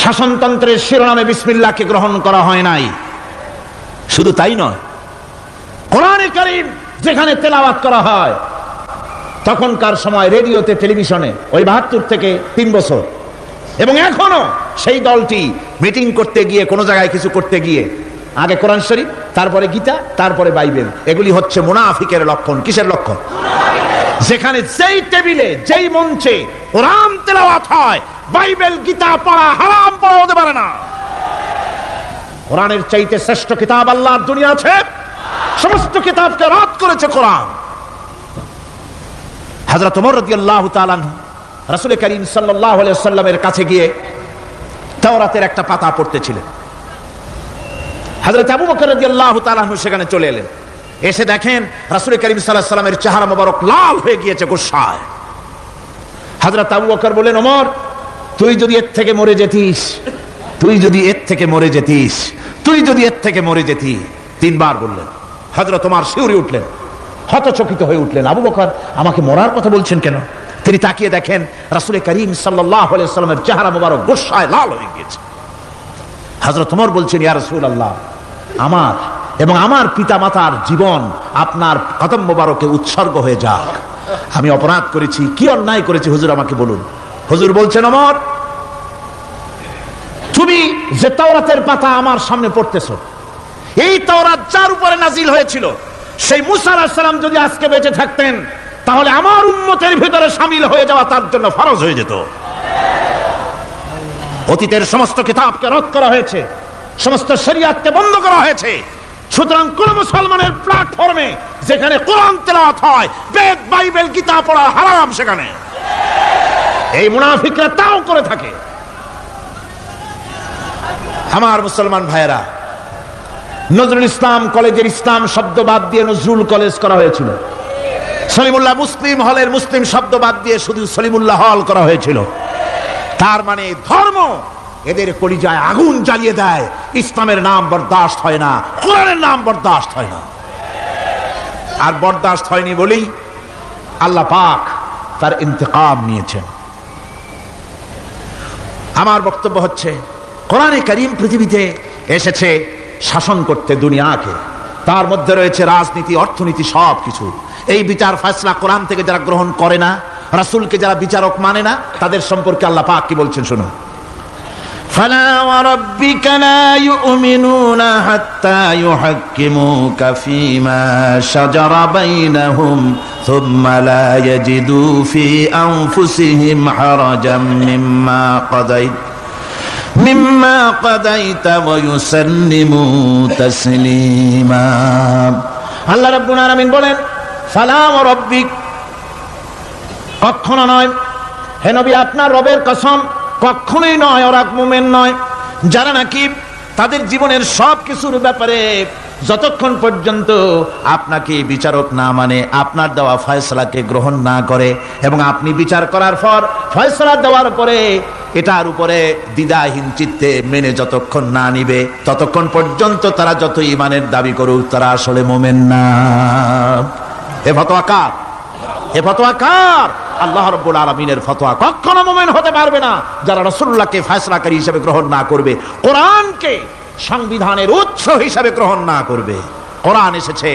শাসনতন্ত্রের শিরোনামে বিসমিল্লাহকে গ্রহণ করা হয় নাই। শুধু তাই নয়, কোরআনে কারীম যেখানে তেলাওয়াত করা হয় তখনকার সময় রেডিওতে, টেলিভিশনে, ওই 72 থেকে 3 বছর, এবং এখনো সেই দলটি মিটিং করতে গিয়ে, কোনো জায়গায় কিছু করতে গিয়ে আগে কোরআন শরীফ, তারপরে গীতা, তারপরে বাইবেল, এগুলি হচ্ছে মুনাফিকের লক্ষণ। কিসের লক্ষণ? যেখানে যেই টেবিলে, যেই মঞ্চে কোরআন তেলাওয়াত হয়, বাইবেল, গীতা পড়া হারাম, পড়া হতে পারে না। কোরআনের চাইতে শ্রেষ্ঠ কিতাব আল্লাহর দুনিয়া আছে? সমস্ত কিতাবকে রদ করেছে কোরআন। হযরত ওমর রাদিয়াল্লাহু তাআলা আনহু রাসূল করিম সাল্লাল্লাহু আলাইহি ওয়াসাল্লামের কাছে গিয়ে তাওরাতের একটা পাতা পড়তেছিলেন। হযরত আবু বকর রাদিয়াল্লাহু তাআলা আনহু সেখানে চলে এলেন। এসে দেখেন রাসূল করিম সাল্লাল্লাহু আলাইহি ওয়াসাল্লামের চেহারা মোবারক লাল হয়ে গিয়েছে গোসায়। হযরত আবু বকর বললেন, ওমর, তুই যদি এর থেকে মরে যেতিস, তুই যদি এর থেকে মরে যেতিস, তুই যদি এর থেকে মরে যেতি। 3 বার বললেন। হযরত ওমর শিউরে উঠলেন, হতচকিত হয়ে উঠলেন। আবু বকর আমাকে মরার কথা বলছেন কেন? তিনি তাকিয়ে দেখেন রাসূল করিম সাল্লাল্লাহু আলাইহি ওয়াসাল্লামের চেহারা মোবারক গোসায় লাল হয়ে গিয়েছে। হযরত ওমর বলছেন, ইয়া রাসূলুল্লাহ, আমার এবং আমার পিতামাতার জীবন আপনার কদম মোবারকে উৎসর্গ হয়ে যাক। আমি অপরাধ করেছি, কি অন্যায় করেছি হুজুর আমাকে বলুন। হুজুর বলছেন, ওমর, তুমি যে তাওরাতের পাতা আমার সামনে পড়তেছো, এই তাওরাত যার উপরে নাজিল হয়েছিল, সেই মুসা আলাইহিস সালাম যদি আজকে বেঁচে থাকতেন, তাহলে আমার উম্মতের ভিতরে শামিল হয়ে যাওয়া তার জন্য ফরজ হয়ে যেত। অতীতের সমস্ত কিতাবকে রদ করা হয়েছে, সমস্ত শরিয়াতকে বন্ধ করা হয়েছে। সুতরাং কোন মুসলমানের প্ল্যাটফর্মে যেখানে কোরআন তেলাওয়াত হয়, বেদ, বাইবেল, গীতা পড়া হারাম সেখানে। এই মুনাফিকরা তাও করে থাকে। আমার মুসলমান ভাইয়েরা, নজরুল ইসলাম কলেজের ইসলাম শব্দ বাদ দিয়ে নজরুল কলেজ করা হয়েছিল। সলিমুল্লাহ মুসলিম হলের মুসলিম শব্দ বাদ দিয়ে শুধু সলিমুল্লাহ হল করা হয়েছিল। তার মানে ধর্ম এদের কলিজায় আগুন জ্বালিয়ে দেয়। ইসলামের নাম বরদাস্ত হয় না, কোরআনের নাম বরদাস্ত হয় না। আর বরদাস্ত হয়নি বলেই আল্লাহ পাক তার ইন্তেকাম নিয়েছেন। আমার বক্তব্য হচ্ছে, কোরআনে কারীম পৃথিবীতে এসেছে শাসন করতে দুনিয়াকে। তার মধ্যে রয়েছে রাজনীতি, অর্থনীতি, সব কিছু। এই বিচার ফয়সালা কোরআন থেকে যারা গ্রহণ করে না, রাসূলকে যারা বিচারক মানে না, তাদের সম্পর্কে আল্লাহ পাক কি বলছেন শুনুন। فلا وربك لا يؤمنون حتى يحكموك فيما شجر بينهم ثم لا يجدوا في أنفسهم حرجا مما قضيت ويسلموا تسليما আল্লাহ রাব্বুল আলামিন বলেন ফালা ওয়ারাব্বিক, কখনো নয় হে নবী আপনার রবের কসম, কখনোই নয় ওরা মুমিন নয় যারা নাকি তাদের জীবনের সব কিছুর ব্যাপারে যতক্ষণ পর্যন্ত আপনাকে বিচারক না মানে, আপনার দেওয়া ফয়সালাকে গ্রহণ না করে, এবং আপনি বিচার করার পর ফয়সালা দেওয়ার পরে এটার উপরে দ্বিধাহীন চিত্তে মেনে যতক্ষণ না নিবে, ততক্ষণ পর্যন্ত তারা যত ঈমানের দাবি করুক তারা আসলে মুমিন না। এ ফতোয়া কার? এ ফতোয়া কার? আল্লাহ রাব্বুল আলামিনের ফতোয়া। কখনো মুমিন হতে পারবে না যারা রাসূলুল্লাহকে ফয়সালাকারী হিসেবে গ্রহণ না করবে, কোরআনকে সংবিধানের উৎস হিসেবে গ্রহণ না করবে। কোরআন এসেছে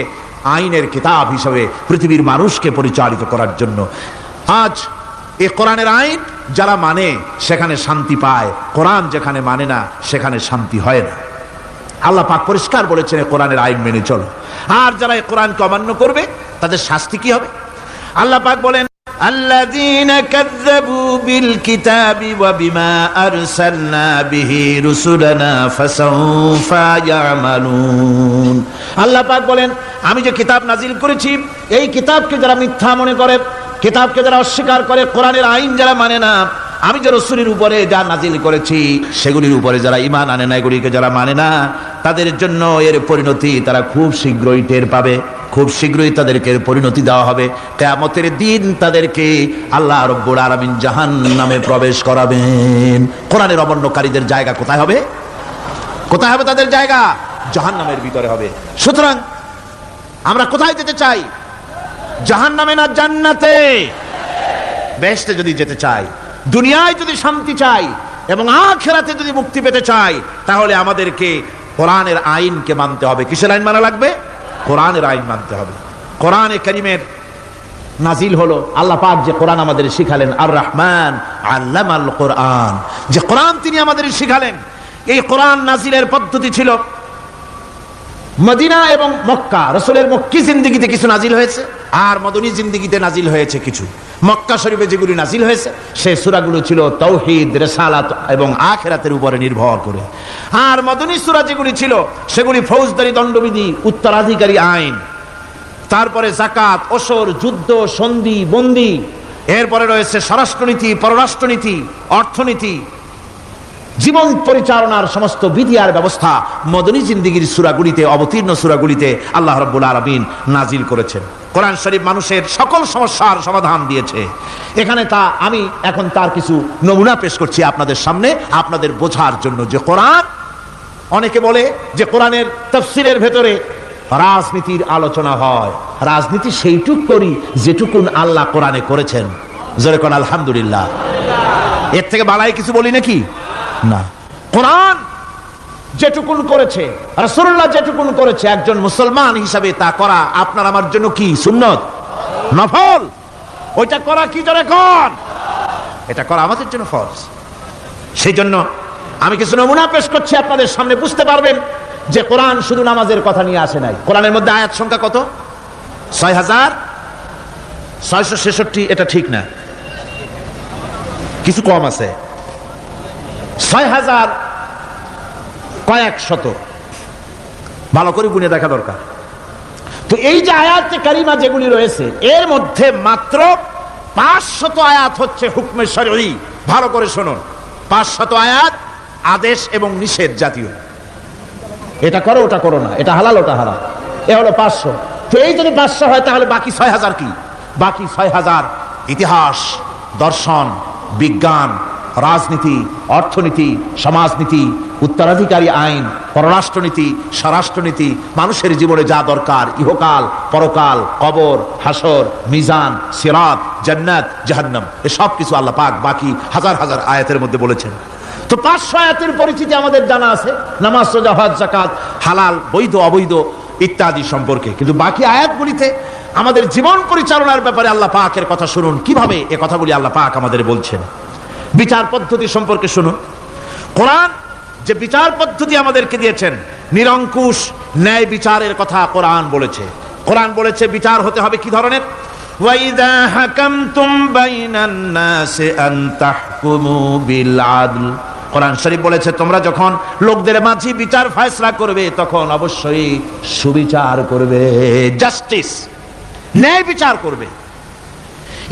আইনের কিতাব হিসেবে পৃথিবীর মানুষকে পরিচালিত করার জন্য। আজ এই কোরআনের আইন যারা মানে সেখানে শান্তি পায়, কোরআন যেখানে মানে না সেখানে শান্তি হয় না। আল্লাহ পাক পরিষ্কার বলেছেন কোরআনের আইন মেনে চলো। আর যারা এই কোরআনকে অমান্য করবে তাদের শাস্তি কি হবে? আল্লাহ পাক বলেন الذين كذبوا بالكتاب وبما أرسلنا به رسلنا فسوف يعملون। আল্লাহ পাক বলেন আমি যে কিতাব নাজিল করেছি এই কিতাবকে যারা মিথ্যা মনে করে, কিতাবকে যারা অস্বীকার করে, কোরআনের আইন যারা মানে না, আমি যে রাসূলের উপরে যা নাজিল করেছি সেগুলির উপরে যারা ঈমান আনে না, এগুলিকে যারা মানে না, তাদের জন্য এর পরিণতি তারা খুব শীঘ্রই টের পাবে। খুব শীঘ্রই তাদেরকে পরিণতি দেওয়া হবে। কিয়ামতের দিন তাদেরকে আল্লাহ রাব্বুল আলামিন জাহান্নামে প্রবেশ করাবেন। কোরআনের অমান্যকারীদের জায়গা কোথায় হবে? কোথায় হবে তাদের জায়গা? জাহান্নামের ভিতরে হবে। সুতরাং আমরা কোথায় যেতে চাই? জাহান্নামে না জান্নাতে? বেহেশতে যদি যেতে চাই, দুনিয়ায় যদি শান্তি চাই এবং আখিরাতে যদি মুক্তি পেতে চাই, তাহলে আমাদেরকে কোরআনের আইনকে মানতে হবে। কিসের আইন মানা লাগবে? কোরআনের আইন মানতে হবে। কোরআনে কারীমের নাজিল হলো, আল্লাহ পাক যে কোরআন আমাদের শিখালেন, আর রহমান আল্লামাল কোরআন, যে কোরআন তিনি আমাদের শিখালেন। এই কোরআন নাজিলের পদ্ধতি ছিল মদিনা এবং মক্কা। রাসূলের মক্কি জিন্দেগিতে কিছু নাজিল হয়েছে, আর মদনী জিন্দেগিতে নাজিল হয়েছে কিছু। মক্কা শরীফে যেগুলি নাজিল হয়েছে সেই সূরাগুলো ছিল তাওহীদ, রিসালাত এবং আখিরাতের উপরে নির্ভর করে। আর মদনী সূরা যেগুলি ছিল সেগুলি ফৌজদারি দণ্ডবিধি, উত্তরাধিকারী আইন, তারপরে যাকাত, ওসর, যুদ্ধ, সন্ধি, বন্দী, এরপরে রয়েছে স্বরাষ্ট্রনীতি, পররাষ্ট্রনীতি, অর্থনীতি, জীবন পরিচালনার সমস্ত বিধি আর ব্যবস্থা মদনী জিন্দেগির সূরাগুলিতে, অবতীর্ণ সূরাগুলিতে আল্লাহ রাব্বুল আলামিন নাজিল করেছেন। কোরআন শরীফ মানুষের সকল সমস্যার সমাধান দিয়েছে। এখানে আমি এখন তার কিছু নমুনা পেশ করছি আপনাদের সামনে, আপনাদের বোঝার জন্য যে কোরআন। অনেকে বলে যে কোরআনের তাফসীরের ভেতরে রাজনীতির আলোচনা হয়। রাজনীতি সেইটুক করি যেটুকুন আল্লাহ কোরআনে করেছেন। জোরে কোন আলহামদুলিল্লাহ। এর থেকে বালাই কিছু বলি নাকি? না। কোরআন যেটুকুন করেছে, রাসূলুল্লাহ যেটুকুন করেছে, একজন মুসলমান হিসাবে তা করা আপনার আমার জন্য কি? সুন্নত, নফল। ওইটা করা কি জোরে কোন? এটা করা আমাদের জন্য ফরজ। সেই জন্য আমি কিছু নমুনা পেশ করছি আপনাদের সামনে, বুঝতে পারবেন যে কোরআন শুধু নামাজের কথা নিয়ে আসে নাই। কোরআনের মধ্যে আয়াত সংখ্যা কত? ৬৬৬৬। এটা ঠিক না, কিছু কম আছে। ৬০০০ কয়েক শত, ভালো করে গুনে দেখা দরকার। তো এই যে আয়াতে কারিমা যেগুলি রয়েছে এর মধ্যে মাত্র ৫০০ আয়াত হচ্ছে হুকমে শরঈ। ভালো করে শুনুন, ৫০০ আয়াত আদেশ এবং নিষেধ জাতীয়। এটা করো, ওটা করো না, এটা হালাল, ওটা হারাম। এ হলো ৫০০। তো এই যদি ৫০০ হয় তাহলে বাকি ৬০০০ কি? বাকি ৬০০০ ইতিহাস, দর্শন, বিজ্ঞান, রাজনীতি, অর্থনীতি, সমাজনীতি, উত্তরাধিকারী আইন, পররাষ্ট্রনীতি, স্বরাষ্ট্রনীতি, মানুষের জীবনে যা দরকার, ইহকাল, পরকাল, কবর, হাসর, মিজান, সিরাত, জান্নাত, জাহান্নাম, এসব কিছু আল্লাহ পাক বাকি হাজার হাজার আয়াতের মধ্যে বলেছেন। তো ৫০০ আয়াতের পরিচিতি আমাদের জানা আছে, নামাজ, রোজা, হজ, যাকাত, হালাল, বৈধ, অবৈধ ইত্যাদি সম্পর্কে। কিন্তু বাকি আয়াতগুলিতে আমাদের জীবন পরিচালনার ব্যাপারে আল্লাহ পাকের কথা শুনুন, কিভাবে এ কথাগুলি আল্লাহ পাক আমাদের বলছেন। বিচার পদ্ধতি সম্পর্কে শুনুন। কোরআন যে বিচার পদ্ধতি আমাদেরকে দিয়েছেন, নিরঙ্কুশ ন্যায় বিচারের কথা কোরআন বলেছে। কোরআন বলেছে বিচার হতে হবে কি ধরনের? ওয়াইদা হাকামতুম বাইনান নাসি আন তাহকুমু বিল আদল। কোরআন শরীফ বলেছে তোমরা যখন লোকদের মাঝে বিচার ফয়সালা করবে তখন অবশ্যই সুবিচার করবে, জাস্টিস, ন্যায় বিচার করবে।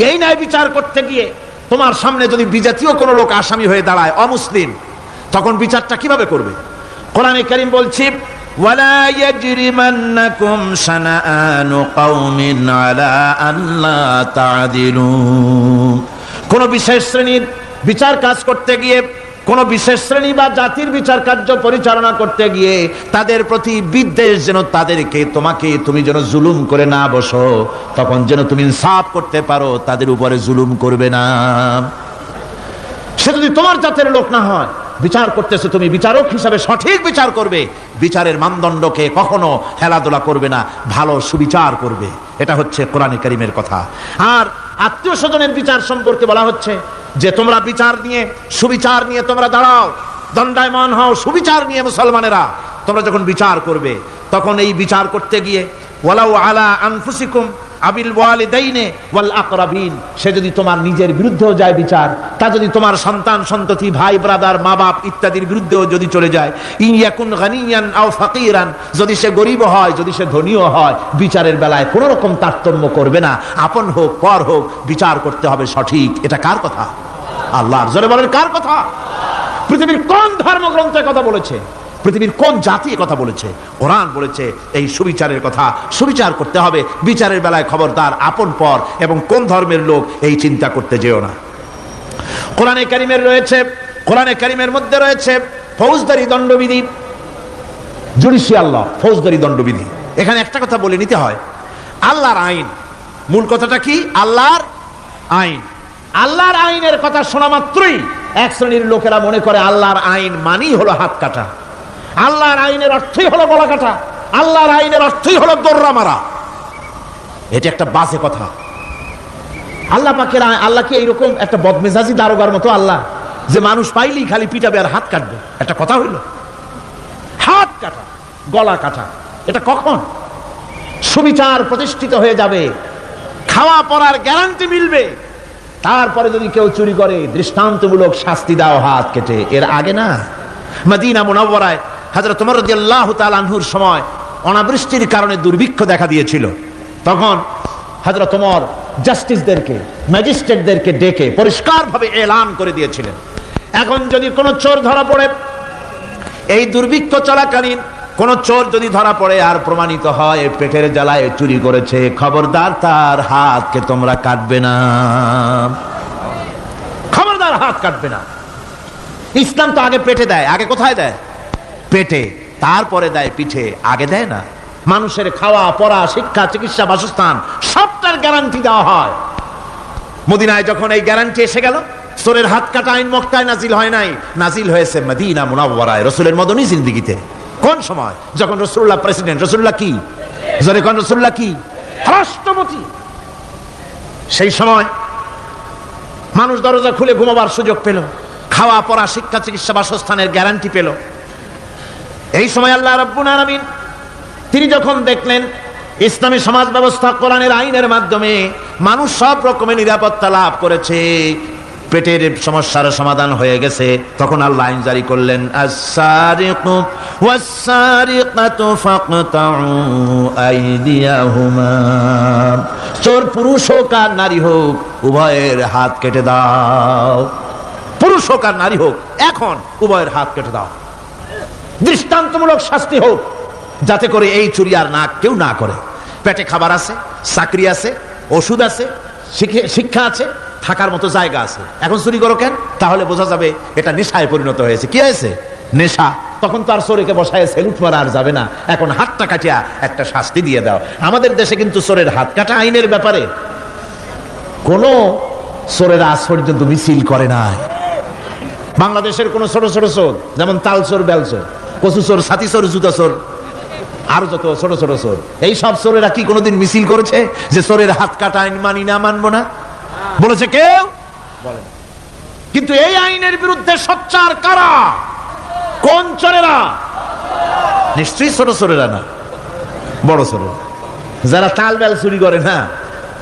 এই ন্যায় বিচার করতে গিয়ে তোমার সামনে যদি বিজাতীয় কোনো লোক আসামি হয়ে দাঁড়ায়, অমুসলিম, তখন বিচারটা কিভাবে করবে? কোরআনে কারীম বলছে ওয়ালা ইয়াজরিমান্নাকুম শানাআনু কওমিন আলা আল্লা তা'দিলু। কোন বিশেষ শ্রেণীর বিচার কাজ করতে গিয়ে, কোন বিশেষ শ্রেণী বা জাতির বিচার কার্য পরিচালনা করতে গিয়ে তাদের প্রতি বিদ্বেষ যেন তাদেরকে তুমি যেন জুলুম করে না বসো, তখন যেন তুমি ইনসাফ করতে পারো, তাদের উপরে জুলুম করবে না। সে যদি তোমার জাতের লোক না হয়, বিচার করতেছে তুমি বিচারক হিসাবে সঠিক বিচার করবে, বিচারের মানদণ্ডকে কখনো হেলাদোলা করবে না, ভালো সুবিচার করবে। এটা হচ্ছে কোরআনে কারীমের কথা। আর আত্মীয় স্বজনের বিচার সম্পর্কে বলা হচ্ছে যে তোমরা বিচার নিয়ে, সুবিচার নিয়ে তোমরা দাঁড়াও, দণ্ডায়মান হও সুবিচার নিয়ে। মুসলমানেরা তোমরা যখন বিচার করবে তখন এই বিচার করতে গিয়ে ওয়ালাউ আলা আনফুসিকুম আবিল ওয়ালিদাইনে ওয়াল আকরাবিন, সে যদি তোমার নিজের বিরুদ্ধেও যায় বিচার, তা যদি তোমার সন্তান সন্ততি, ভাই ব্রাদার, মা বাপ ইত্যাদির বিরুদ্ধেও যদি চলে যায়, ইন ইয়াকুন গানিয়ান আও ফাকিরান, যদি সে গরিব হয়, যদি সে ধনীও হয়, বিচারের বেলায় কোনো রকম তারতম্য করবে না, আপন হোক পর হোক, বিচার করতে হবে সঠিক। এটা কার কথা? আল্লাহর। জোরে বলেন কার কথা? পৃথিবীর কোন ধর্মগ্রন্থের কথা বলেছে? পৃথিবীর কোন জাতি কথা বলেছে? কোরআন বলেছে এই সুবিচারের কথা। সুবিচার করতে হবে, বিচারের বেলায় খবরদার আপন পর এবং কোন ধর্মের লোক এই চিন্তা করতে যেও না। কোরআনে কারীমের মধ্যে রয়েছে ফৌজদারি দণ্ডবিধি, জুডিশিয়াল ল, ফৌজদারি দণ্ডবিধি। এখানে একটা কথা বলে নিতে হয়, আল্লাহর আইন, মূল কথাটা কি? আল্লাহর আইন। আল্লাহর আইনের কথা শোনা মাত্রই এক শ্রেণীর লোকেরা মনে করে আল্লাহর আইন মানেই হলো হাত কাটা, আল্লাহর আইনের অর্থই হলো গলা কাটা, আল্লাহর আইনের অর্থই হলো দৌড়া মারা। এটা একটা বাজে কথা। আল্লাহ পাকের আল্লাহ কি এইরকম একটা বদমেজাজি দারোগার মতো আল্লাহ যে মানুষ পাইলেই খালি পিটাবে আর হাত কাটবে? একটা কথা হইল? হাত কাটা, গলা কাটা, এটা কখন? সুবিচার প্রতিষ্ঠিত হয়ে যাবে, খাওয়া পড়ার গ্যারান্টি মিলবে, তারপরে যদি কেউ চুরি করে দৃষ্টান্তমূলক শাস্তি দাও হাত কেটে। এর আগে না। মদিনা মুনাওয়ারায় হযরত ওমর রাদিয়াল্লাহু তাআলা আনহুর সময় অনাবৃষ্টির কারণে দুর্ভিক্ষ দেখা দিয়েছিল। তখন হযরত ওমর জাস্টিসদেরকে, ম্যাজিস্ট্রেটদেরকে ডেকে পরিষ্কারভাবে এলান করে দিয়েছিলেন, এখন যদি কোনো চোর ধরা পড়ে, এই দুর্ভিক্ষ চলাকালীন কোন চোর যদি ধরা পড়ে আর প্রমাণিত হয় পেটের জ্বালায় চুরি করেছে, খবরদার তার হাতকে তোমরা কাটবে না, খবরদার হাত কাটবে না। ইসলাম তো আগে পেটে দেয়। আগে কোথায় দেয়? পেটে, তারপরে দেয় পিঠে, আগে দেয় না। মানুষের খাওয়া পড়া, শিক্ষা, চিকিৎসা, বাসস্থান সবটার গ্যারান্টি দেওয়া হয়। মদিনায় যখন এই গ্যারান্টি এসে গেল, চোরের হাত কাটা আইন মক্কায় নাজিল হয় নাই, নাজিল হয়েছে মদিনা মুনাওয়ারায়, রাসূলের মদনী জিন্দেগিতে। কোন সময়? যখন রাসূলুল্লাহ প্রেসিডেন্ট। রাসূলুল্লাহ কি? জোরে কোন? রাসূলুল্লাহ কি? রাষ্ট্রপতি। সেই সময় মানুষ দরজা খুলে ঘুমাবার সুযোগ পেল, খাওয়া পড়া, শিক্ষা, চিকিৎসা, বাসস্থানের গ্যারান্টি পেল। এই সময় আল্লাহ রাব্বুল আলামিন তিনি যখন দেখলেন ইসলামী সমাজ ব্যবস্থা কোরআনের আইনের মাধ্যমে মানুষ সব রকমের নিরাপত্তা লাভ করেছে, পেটের সমস্যার সমাধান হয়ে গেছে, তখন আল্লাহ আইন জারি করলেন, আস-সারিকু ওয়াস-সারিকাতু ফাকতাউ আইদিয়াহুমা, চোর পুরুষ হোক আর নারী হোক উভয়ের হাত কেটে দাও। পুরুষ হোক আর নারী হোক, এখন উভয়ের হাত কেটে দাও। দৃষ্টান্তমূলক শাস্তি হোক, যাতে করে এই চুরি আর কেউ না করে। পেটে খাবার আছে, চাকরি আছে, ওষুধ আছে, শিক্ষা আছে, থাকার মতো জায়গা আছে, এখন চুরি করো কেন? তাহলে বোঝা যাবে এটা নেশায় পরিণত হয়েছে। কি হয়েছে? নেশা। তখন তো আর চোরকে বসায় সেলুট মারা আর যাবে না, এখন হাতটা কাটিয়া একটা শাস্তি দিয়ে দাও। আমাদের দেশে কিন্তু চোরের হাত কাটা আইনের ব্যাপারে কোন চোরের আজ পর্যন্ত মিছিল করে নাই। বাংলাদেশের কোন ছোট ছোট চোর, যেমন তাল চোর, বেল চোর, কচু চোর, ছাতি চোর, জুতা চোর, আরো যত ছোট ছোট চোর, এই সব চোরেরা কি কোনোদিন মিছিল করেছে যে চোরের হাত কাটা আইন মানি না, মানবো না? বলেছে কেউ? বলে কিন্তু এই আইনের বিরুদ্ধে সোচ্চার কারা? কোন চোরেরা? নিশ্চয়ই ছোট চোরেরা না, বড় চোরেরা, যারা তাল বেল চুরি করে না,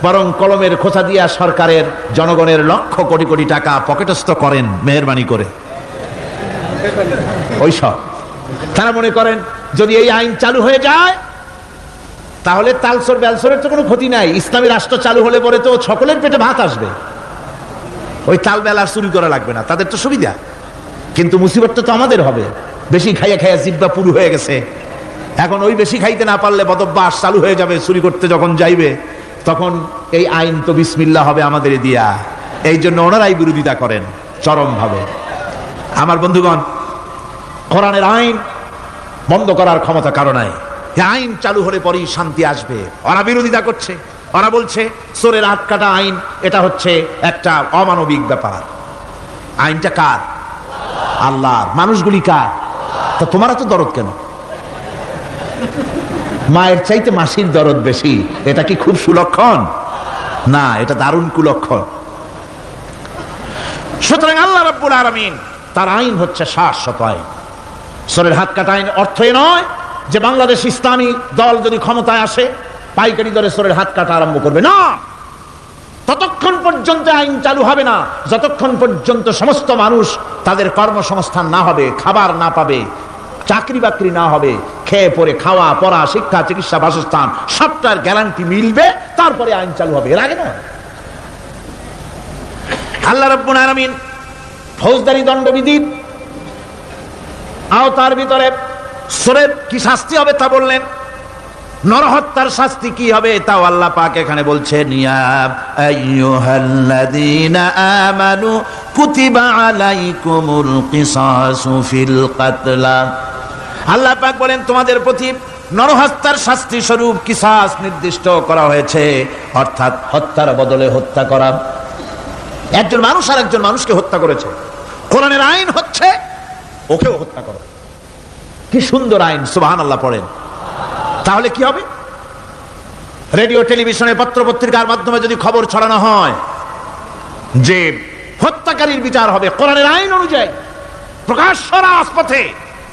বরং কলমের খোঁচা দিয়া সরকারের জনগণের লক্ষ কোটি কোটি টাকা পকেটস্থ করেন মেহেরবানি করে। ওইসব তারা মনে করেন যদি এই আইন চালু হয়ে যায় তাহলে তালচোর বেলচোরের তো কোনো ক্ষতি নাই, ইসলামী রাষ্ট্র চালু হলে পরে তো সকলের পেটে ভাত আসবে, ওই তাল বেল আর চুরি করা লাগবে না, তাদের তো সুবিধা। কিন্তু মুসিবতটা তো আমাদের হবে, বেশি খাইয়া খাইয়া জিব্বা পুরু হয়ে গেছে। এখন ওই বেশি খাইতে না পারলে বদভ্যাস চালু হয়ে যাবে, চুরি করতে যখন যাইবে তখন এই আইন তো বিসমিল্লাহ হবে আমাদের দিয়া। এই জন্য ওনারাই বিরোধিতা করেন চরমভাবে। আমার বন্ধুগণ, কোরআনের আইন বন্ধ করার ক্ষমতা কারো নাই। আইন চালু হলে পরেই শান্তি আসবে। ওরা বিরোধিতা করছে, ওরা বলছে চোরের হাত কাটা আইন, এটা হচ্ছে একটা অমানবিক ব্যাপার। আইনটা কার? আল্লাহর। মানুষগুলি কার? তা তোমারা তো দরদ কেন? মায়ের চাইতে মাসির দরদ বেশি, এটা কি খুব সুলক্ষণ? না, এটা দারুণ কুলক্ষণ। সুতরাং আল্লাহ রাব্বুল আলামিন তার আইন হচ্ছে শাশ্বত আইন। চোরের হাত কাটা আইন অর্থ নয় যে বাংলাদেশ ইসলামী দল যদি ক্ষমতায় আসে পাইকারি দরে চোরের হাত কাটা আরম্ভ করবে, না। ততক্ষণ পর্যন্ত আইন চালু হবে না যতক্ষণ পর্যন্ত সমস্ত মানুষ তাদের কর্মসংস্থান না হবে, খাবার না পাবে, চাকরি বাকরি না হবে, খেয়ে পরে খাওয়া পড়া শিক্ষা চিকিৎসা বাসস্থান সবটার গ্যারান্টি মিলবে, তারপরে আইন চালু হবে, এর আগে না। আল্লাহ রাব্বুল আলামিন ফৌজদারি দণ্ডবিধির আওতার ভিতরে চোরের কি শাস্তি হবে তা বললেন, নরহত্যার শাস্তি কি হবে তাও আল্লাহ পাক এখানে বলছেন, ইয়া আইয়ুহাল্লাযীনা আমানু কুতিবা আলাইকুমুল কিসাসু ফিল কাতলা। আল্লাহ পাক বলেন তোমাদের প্রতি নরহত্যার শাস্তি স্বরূপ কিসাস নির্দিষ্ট করা হয়েছে, অর্থাৎ হত্যার বদলে হত্যা করা। একজন মানুষ আর একজন মানুষকে হত্যা করেছে, কোরআনের আইন হচ্ছে ওকেও হত্যা করো। কি সুন্দর আইন, সুবহানাল্লাহ পড়েন। তাহলে কি হবে? রেডিও টেলিভিশনে পত্র পত্রিকার মাধ্যমে যদি খবর ছড়ানো হয় যে হত্যাকারীর বিচার হবে কোরআনের আইন অনুযায়ী, প্রকাশ্য রাজপথে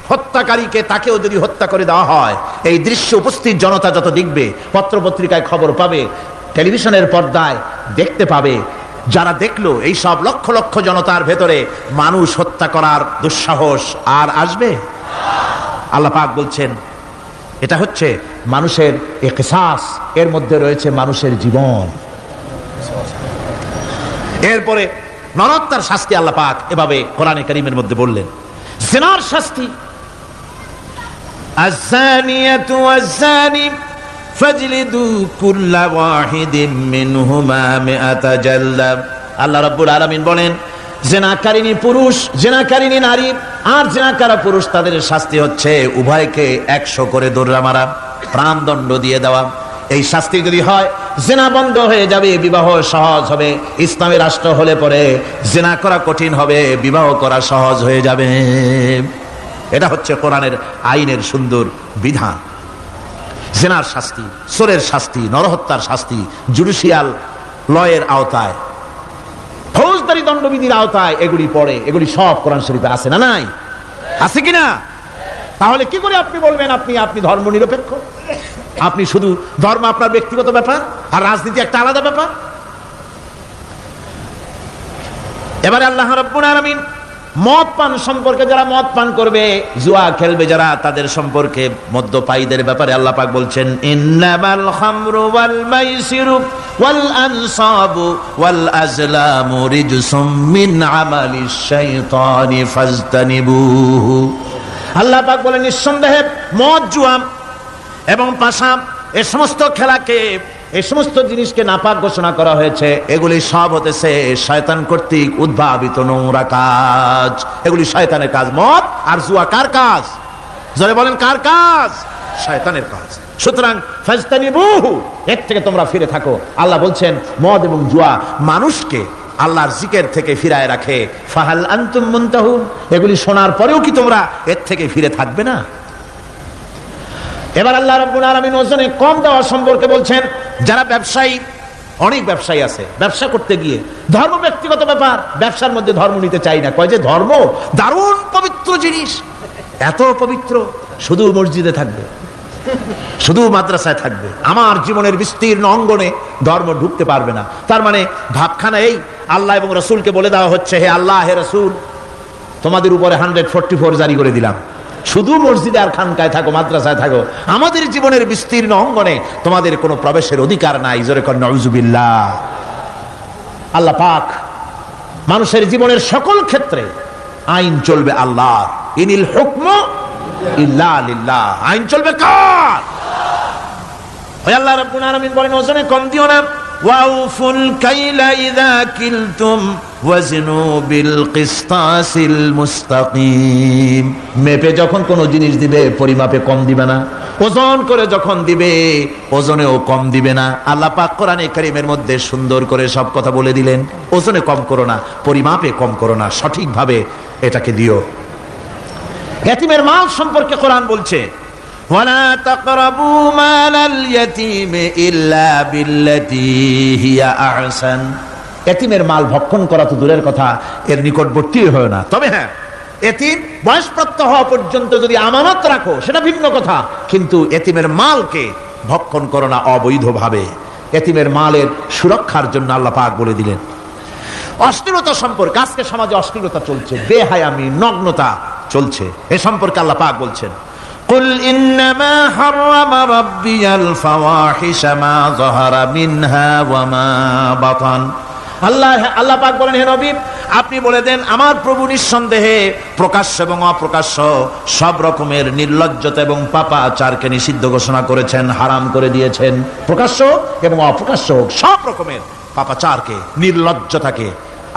হত্যাকারীকে তাকেও যদি হত্যা করে দেওয়া হয়, এই দৃশ্য উপস্থিত জনতা যত দেখবে, পত্র পত্রিকায় খবর পাবে, টেলিভিশনের পর্দায় দেখতে পাবে, যারা দেখলো এই সব লক্ষ লক্ষ জনতার ভেতরে মানুষ হত্যা করার দুঃসাহস আর আসবে? আল্লাহ পাক বলছেন এটা হচ্ছে মানুষের কিসাস, এর মধ্যে রয়েছে মানুষের জীবন। এরপরে নরহত্যার শাস্তি আল্লাহ পাক এভাবে কোরআনে কারীমের মধ্যে বললেন। জিনার শাস্তি, আয-যানিয়াতু ওয়াজ-যানি ফাজলিদু কুল্লা ওয়াহিদিন মিনহুমা মিআতা জালদা। আল্লাহ রাব্বুল আলামিন বলেন জিনাকারিনী পুরুষ, জিনাকারিনী নারী আর জিনাকারা পুরুষ, তাদের শাস্তি হচ্ছে উভয়কে 100 করে দৌড়া মারা, প্রাণদণ্ড দিয়ে দেওয়া। এই শাস্তি যদি হয় জিনা বন্ধ হয়ে যাবে, বিবাহ সহজ হবে। ইসলামী রাষ্ট্র হলে পরে জিনা করা কঠিন হবে, বিবাহ করা সহজ হয়ে যাবে। এটা হচ্ছে কোরআনের আইনের সুন্দর বিধান। জিনার শাস্তি, চোরের শাস্তি, নরহত্যার শাস্তি জুডিশিয়াল লয়ের আওতায়, ফৌজদারি দণ্ডবিধির আওতায় এগুলি পড়ে। এগুলি সব কোরআন শরীফে আছে না নাই? আছে কিনা? তাহলে কি করে আপনি বলবেন আপনি ধর্ম নিরপেক্ষ? আপনি শুধু ধর্ম আপনার ব্যক্তিগত ব্যাপার আর রাজনীতি একটা আলাদা ব্যাপার। এবারে আল্লাহ রাব্বুল আলামিন মদ পান সম্পর্কে, যারা মদ পান করবে, জুয়া খেলবে যারা, তাদের সম্পর্কে মদ্যপায়ীদের ব্যাপারে আল্লাহ পাক বলছেন, ইন্নামাল খামরু ওয়াল মাইসিরু ওয়াল আনসাবু ওয়াল আজলামু রিজসুম মিন আমালিশ শাইতানি ফাজতানিবুহু। আল্লাহ পাক বলেন নিঃসন্দেহে মদ, জুয়া এবং পাশা, এই সমস্ত খেলাকে, এই সমস্ত জিনিসকে নাপাক ঘোষণা করা হয়েছে। এগুলি সব হতেছে শয়তান কর্তৃক উদ্ভাবিত নোংরা কাজ। এগুলি শয়তানের কাজ। মদ আর জুয়া কার কাজ? যারা বলেন কার কাজ? শয়তানের কাজ। সুতরাং ফাজতানিবুহু, এর থেকে তোমরা ফিরে থাকো। আল্লাহ বলছেন মদ এবং জুয়া মানুষকে আল্লাহর জিকির থেকে ফিরায় রাখে। ফাহাল আনতুম মুনতাহুন, এগুলি শোনার পরেও কি তোমরা এর থেকে ফিরে থাকবে না? এবার আল্লাহ রাব্বুল আলামিন ওজনে কম দেওয়া সম্পর্কে বলছেন, যারা ব্যবসায়ী অনেক ব্যবসায়ী আছে, ব্যবসা করতে গিয়ে ধর্ম ব্যক্তিগত ব্যাপার, ব্যবসার মধ্যে ধর্ম নিতে চাই না, কয় যে ধর্ম দারুণ পবিত্র জিনিস, এত পবিত্র, শুধু মসজিদে থাকবে, শুধু মাদ্রাসায় থাকবে, আমার জীবনের বিস্তীর্ণ অঙ্গনে ধর্ম ঢুকতে পারবে না। তার মানে ভাবখানা এই, আল্লাহ এবং রসুলকে বলে দেওয়া হচ্ছে, হে আল্লাহ হে রসুল, তোমাদের উপরে 144 জারি করে দিলাম, শুধু মসজিদে আর খানকায় থাকো, মাদ্রাসায় থাকো, আমাদের জীবনের বিস্তীর্ণ অঙ্গনে তোমাদের কোনো প্রবেশের অধিকার নাই। জোরে কর নাউজুবিল্লাহ। আল্লাহ পাক মানুষের জীবনের সকল ক্ষেত্রে আইন চলবে আল্লাহর, ইনিল হুকমু ইল্লা লিল্লাহ, আইন চলবে কার? ওই আল্লাহ রাব্বুল আলামিন বলেন, ওজনে কম দিও না, ওয়াউফুল কাইলা ইযা কিলতুম ওয়াজনু বিল কিসতাসিল মুস্তাকিম। মেপে যখন কোনো জিনিস দিবে পরিমাপে কম দিবে না, ওজন করে যখন দিবে ওজনেও কম দিবে না। আল্লাহ পাক কোরআনে কারীমের মধ্যে সুন্দর করে সব কথা বলে দিলেন, ওজনে কম করো না, পরিমাপে কম করো না, সঠিকভাবে এটাকে দিও। ইয়াতীমের মাল সম্পর্কে কোরআন বলছে, ওয়ালা তাকরাবু মালাল ইয়াতীমি ইল্লা বিল্লাতী হিয়া আহসান। এতিমের মাল ভক্ষণ করা তো দূরের কথা, এর নিকটবর্তী হয় না। তবে হ্যাঁ, এতিম বয়সপ্রাপ্ত হওয়া পর্যন্ত যদি আমানত রাখো সেটা ভিন্ন কথা, কিন্তু এতিমের মালকে ভক্ষণ করো না অবৈধভাবে। এতিমের মালের সুরক্ষার জন্য আল্লাহ পাক বলে দিলেন। অশ্লীলতা সম্পর্কে, আজকে সমাজে অশ্লীলতা চলছে, বেহায়ামি, নগ্নতা চলছে, এ সম্পর্কে আল্লাহ পাক বলছেন, কুল ইন্নামা হারামা রাব্বিয়াল ফাওয়াহিশা মা যাহারা মিনহা ওয়া মা বাতান। আল্লাহ পাক বলেন, হে নবী আপনি বলে দেন, আমার প্রভু নিঃসন্দেহে প্রকাশ্য এবং অপ্রকাশ্য সব রকমের নির্লজ্জতা এবং পাপাচারকে নিষিদ্ধ ঘোষণা করেছেন, হারাম করে দিয়েছেন। প্রকাশ্য এবং অপ্রকাশ্য সব রকমের পাপাচারকে, নির্লজ্জতাকে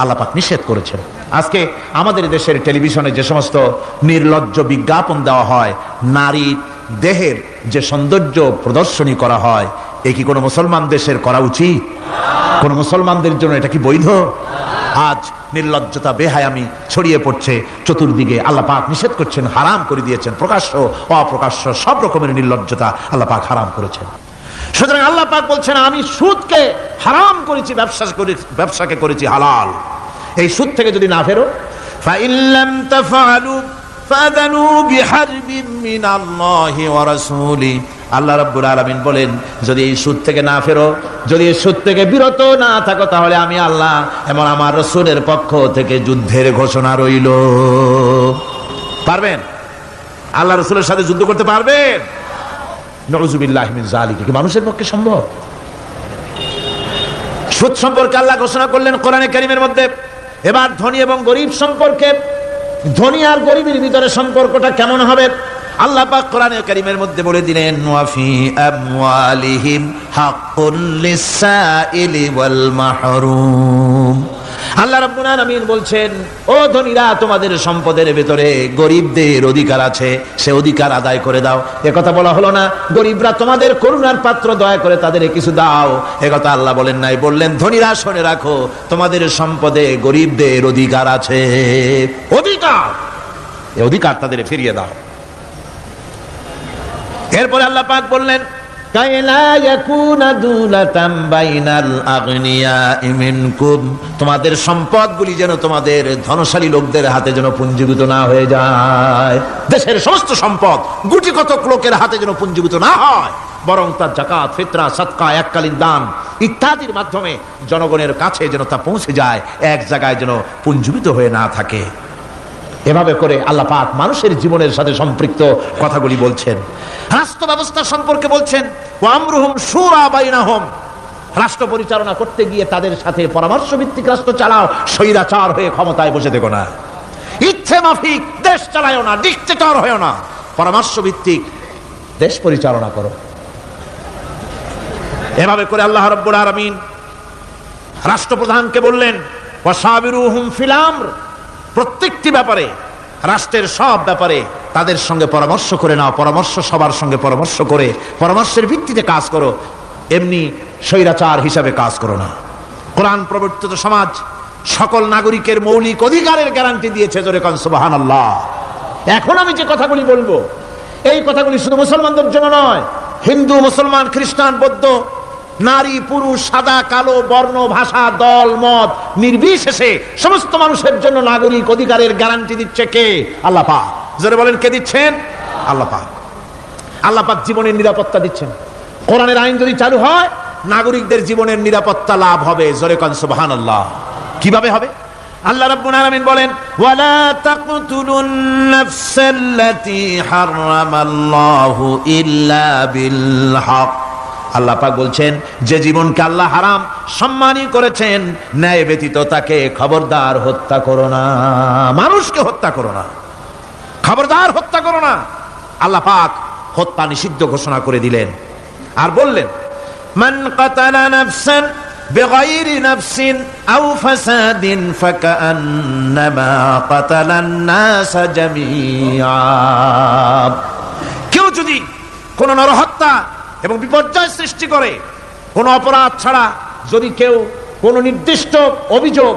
আল্লাহ পাক নিষেধ করেছেন। আজকে আমাদের দেশের টেলিভিশনে যে সমস্ত নির্লজ্জ বিজ্ঞাপন দেওয়া হয়, নারী দেহের যে সৌন্দর্য প্রদর্শনী করা হয়, এ কি কোনো মুসলমান দেশের করা উচিত? কোন মুসলমানদের জন্য এটা কি বৈধ? আজ নির্লজ্জতা, বেহায়ামি ছড়িয়ে পড়ছে চতুর্দিকে। আল্লাহ পাক নিষেধ করছেন, হারাম করে দিয়েছেন। প্রকাশ্য অপ্রকাশ্য সব রকমের নির্লজ্জতা আল্লাহ পাক হারাম করেছেন। সুতরাং আল্লাহ পাক বলছেন, আমি সুদকে হারাম করেছি, ব্যবসাকে করেছি হালাল। এই সুদ থেকে যদি না ফেরো, ফাইল্লাম তাফআলু ফাযানু বিহারবিন মিনাল্লাহি ওয়া রাসূলিহি। আল্লাহ রাব্বুল আলামিন বলেন, যদি এই সুদ থেকে না ফেরো, যদি এই সুদ থেকে বিরত না থাকো, তাহলে আমি আল্লাহ এবং আমার রাসূলের পক্ষ থেকে যুদ্ধের ঘোষণা রইল। পারবেন? আল্লাহ রাসূলের সাথে যুদ্ধ করতে পারবেন? নাউযুবিল্লাহি মিন যালিক। কি মানুষের পক্ষে সম্ভব? সুদ সম্পর্কে আল্লাহ ঘোষণা করলেন কোরআনে কারীমের মধ্যে। এবার ধনী এবং গরিব সম্পর্কে, ধনী আর গরিবের ভিতরে সম্পর্কটা কেমন হবে আল্লাহ পাক কোরআনে কারীমের মধ্যে বলে দিলেন, ওয়া ফি আমওয়ালিহিম হাক্কুল লিসাইলি ওয়াল মাহরুম। আল্লাহ রাব্বুল আলামিন বলছেন, ও ধনীরা, তোমাদের সম্পদের ভিতরে গরিবদের অধিকার আছে, সে অধিকার আদায় করে দাও। একথা বলা হলো না গরিবরা তোমাদের করুণার পাত্র, দয়া করে তাদের কিছু দাও, একথা আল্লাহ বলেন নাই। বললেন, ধনীরা শুনে রাখো, তোমাদের সম্পদে গরিবদের অধিকার আছে, অধিকার, এই অধিকার তাদের ফিরিয়ে দাও। এরপরে আল্লাহ পাক বললেন, কাইলা ইয়াকুনা দুলাতাম বাইনাল আগনিয়াই মিনকুম। তোমাদের সম্পদগুলি যেন তোমাদের ধনশালী লোকদের হাতে যেন পুঞ্জীভূত না হয়ে যায়। দেশের সমস্ত সম্পদ গুটি কতক লোকের হাতে যেন পুঞ্জীভূত না হয়, বরং তার যাকাত, ফিতরা, সাদকা, এককালীন দান ইত্যাদির মাধ্যমে জনগণের কাছে যেন তা পৌঁছে যায়, এক জায়গায় যেন পুঞ্জীভূত হয়ে না থাকে। এভাবে করে আল্লাহ পাক মানুষের জীবনের সাথে সম্পৃক্ত কথাগুলি বলছেন। রাষ্ট্র ব্যবস্থা সম্পর্কে বলছেন, ওয়া আমরুহুম শুরা বাইনাহুম। রাষ্ট্র পরিচালনা করতে গিয়ে তাদের সাথে পরামর্শ ভিত্তিক রাষ্ট্র চালাও, স্বৈরাচার হয়ে ক্ষমতায় বসে থেকো না। ইচ্ছে মাফিক দেশ চালায়ও না, ডিক্টেটর হয়েও না, পরামর্শ ভিত্তিক দেশ পরিচালনা করো। এভাবে করে আল্লাহ রাব্বুল আলামিন রাষ্ট্রপ্রধানকে বললেন, ওয়াসাবিরুহুম ফিল আমর। প্রত্যেকটি ব্যাপারে, রাষ্ট্রের সব ব্যাপারে তাদের সঙ্গে পরামর্শ করে নাও, পরামর্শ সবার সঙ্গে পরামর্শ করে পরামর্শের ভিত্তিতে কাজ করো, এমনি স্বৈরাচার হিসাবে কাজ করো না। কোরআন প্রবর্তিত সমাজ সকল নাগরিকের মৌলিক অধিকারের গ্যারান্টি দিয়েছে। জোরে কোন সুবহানাল্লাহ। এখন আমি যে কথাগুলি বলবো, এই কথাগুলি শুধু মুসলমানদের জন্য নয়, হিন্দু, মুসলমান, খ্রিস্টান, বৌদ্ধ নারী পুরুষ সাদা কালো বর্ণ ভাষা দল মত নির্বিশেষে সমস্ত মানুষের জন্য নাগরিক অধিকারের গ্যারান্টি দিচ্ছে কে? আল্লাহ পাক। জোরে বলেন, কে দিচ্ছেন? আল্লাহ পাক। আল্লাহ পাক জীবনের নিরাপত্তা দিচ্ছেন। কোরআনের আইন যদি চালু হয়, নাগরিকদের জীবনের নিরাপত্তা লাভ হবে। জোরে কোন সুবহানাল্লাহ। কিভাবে হবে? আল্লাহ রাব্বুল আলামিন বলেন, ওয়ালা তাকতুলুন নাফসাল্লাতী হারামাল্লাহু ইল্লা বিল হক। আল্লাহ পাক বলছেন, যে জীবনকে আল্লাহ হারাম সম্মানী করেছেন, ন্যায় ব্যতীত তাকে খবরদার হত্যা করো না। মানুষকে হত্যা করো না, খবরদার হত্যা করো না। আল্লাহ পাক হত্যা নিষিদ্ধ ঘোষণা করে দিলেন আর বললেন, মান কাতালা নাফসান বিগাইরি নাফসিন আও ফাসাদিন ফাকান্নামা কাতালান নাস জামিআ। কেউ যদি কোন নরহত্যা এবং বিপর্যয় সৃষ্টি করে, কোন অপরাধ ছাড়া যদি কেউ কোন নির্দিষ্ট অভিযোগ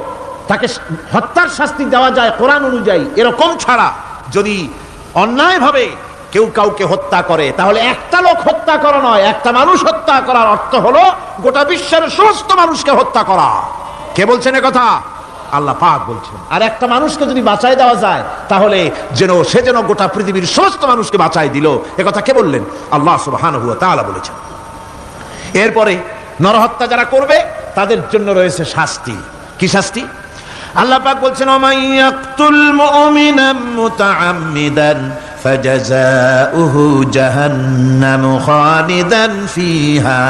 তাকে হত্যার শাস্তি দেওয়া যায় কোরআন অনুযায়ী, এরকম ছাড়া যদি অন্যায়ভাবে কেউ কাউকে হত্যা করে, তাহলে একটা লোক হত্যা করা নয়, একটা মানুষ হত্যা করার অর্থ হলো গোটা বিশ্বের সমস্ত মানুষকে হত্যা করা। কে বলছেন এ কথা? আল্লাহ পাক বলছেন। আর একটা মানুষকে যদি বাঁচাই দেওয়া যায়, তাহলে সে যেন গোটা পৃথিবীর সমস্ত মানুষকে বাঁচাই দিল। এ কথা কে বললেন? আল্লাহ সুবহানাহু ওয়া তাআলা বলেছেন। এরপরে নরহত্যা যারা করবে তাদের জন্য রয়েছে শাস্তি। কি শাস্তি? আল্লাহ পাক বলছেন, ওমাইয়াকতুল মুমিনান মুতাআম্মিদান ফাজাযাউহু জাহান্নামু খালিদান ফিহা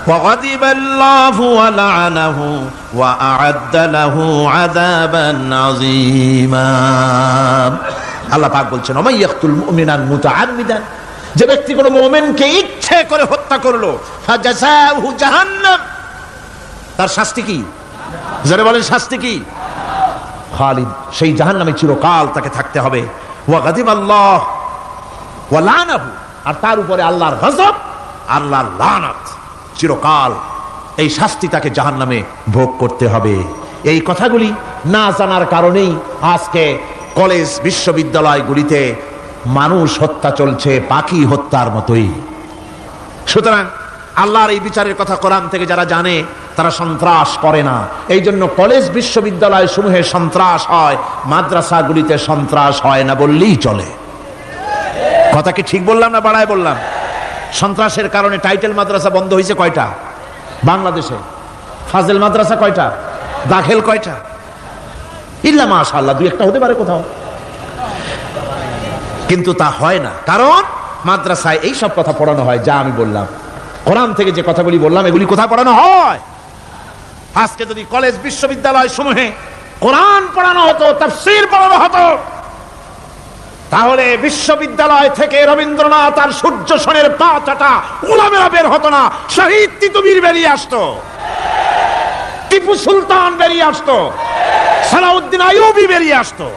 ওয়া গাদিবাল্লাহু ওয়া লা'নাহু ওয়া আ'আদ্দা লাহু আযাবান আযীমা। আল্লাহ পাক বলছেন, ওমাইয়াকতুল মুমিনান মুতাআম্মিদান, যে ব্যক্তি কোনো মুমিনকে ইচ্ছে করে হত্যা করলো, ফাজাযাউহু জাহান্নাম, তার শাস্তি কি? যারা বলেন শাস্তি কি? খালিদ, সেই জাহান্নামে চিরকাল তাকে থাকতে হবে। ওয়া গাদিবাল্লাহ ওয়া লা'নাহু, আর তার উপরে আল্লাহর গজব, আল্লাহর লানত, চিরকাল এই শাস্তি তাকে জাহান্নামে ভোগ করতে হবে। এই কথাগুলি না জানার কারণেই আজকে কলেজ বিশ্ববিদ্যালয়গুলিতে মানুষ হত্যা চলছে পাখি হত্যার মতোই। সুতরাং আল্লাহর এই বিচারের কথা কোরআন থেকে যারা জানে, তারা সন্ত্রাস করে না। এই জন্য কলেজ বিশ্ববিদ্যালয় সমূহে সন্ত্রাস হয়, মাদ্রাসাগুলিতে সন্ত্রাস হয় না বললেই চলে। কথা কি ঠিক বললাম না বাড়ায় বললাম? সন্ত্রাসের কারণে টাইটেল মাদ্রাসা বন্ধ হয়েছে কয়টা বাংলাদেশে? ফাজেল মাদ্রাসা কয়টা? দাখিল কয়টা? ইল্লা মাশাআল্লাহ দুই একটা হতে পারে কোথাও, কিন্তু তা হয় না। কারণ মাদ্রাসায় এই সব কথা পড়ানো হয় যা আমি বললাম। কোরআন থেকে যে কথাগুলি বললাম এগুলি কোথায় পড়ানো হয়? আজকে যদি কলেজ বিশ্ববিদ্যালয় সমূহে কোরআন পড়ানো হতো, তাফসীর পড়ানো হতো, তাহলে বিশ্ববিদ্যালয় থেকে রবীন্দ্রনাথ আর সূর্য সেনের পা চাটা উলামারা বের হতো না, শহীদ তিতুমীর বেরিয়ে আসতো, টিপু সুলতান বেরিয়ে আসতো, সালাউদ্দিন আইয়ুবী বেরিয়ে আসতো।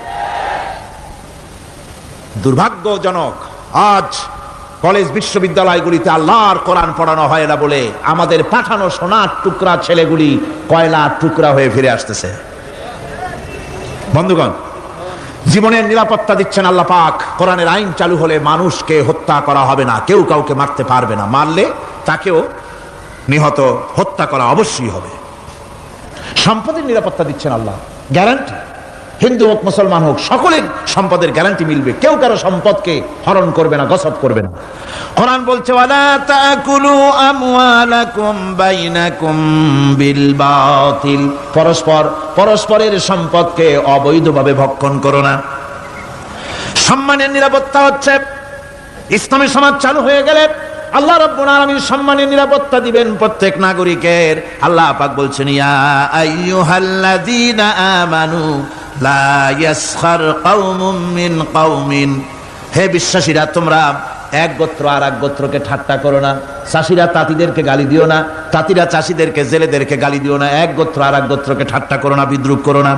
দুর্ভাগ্যজনক, আজ কলেজ বিশ্ববিদ্যালয়গুলিতে আল্লাহর কোরআন পড়ানো হয় না বলে আমাদের পাঠানো সোনার টুকরা ছেলেগুলি কয়লার টুকরা হয়ে ফিরে আসতেছে। বন্ধুগণ, জীবনের নিরাপত্তা দিচ্ছেন আল্লাহ পাক। কোরআনের আইন চালু হলে মানুষকে হত্যা করা হবে না, কেউ কাউকে মারতে পারবে না, মারলে তাকেও নিহত হত্যা করা অবশ্যই হবে। সম্পদের নিরাপত্তা দিচ্ছেন আল্লাহ, গ্যারান্টি। হিন্দু হোক মুসলমান হোক সকলের সম্পদের গ্যারান্টি মিলবে, কেউ কারো সম্পদকে হরণ করবে না, গসব করবে না। কোরআন বলছে, ওয়ালা তাকুলু আমওয়ালাকুম বাইনাকুম বিল বাতিল, পরস্পরের সম্পদকে অবৈধভাবে ভক্ষণ করো না। সম্মানের নিরাপত্তা হচ্ছে ইসলামী সমাজ চালু হয়ে গেলে আল্লাহ রাব্বুল আলামিন সম্মানের নিরাপত্তা দিবেন প্রত্যেক নাগরিকের। আল্লাহ পাক বলছেন, ইয়া আইয়ুহাল্লাযীনা আমানু লা ইয়াসখার কওমুম মিন কওমিন, হে বিশ্বাসীরা তোমরা এক গোত্র আর এক গোত্রকে ঠাট্টা করো না। চাষিরা তাঁতিদেরকে গালি দিও না, তাঁতিরা চাষিদেরকে, জেলেদেরকে গালি দিও না। এক গোত্র আর এক গোত্রকে ঠাট্টা করো না, বিদ্রুপ করো না।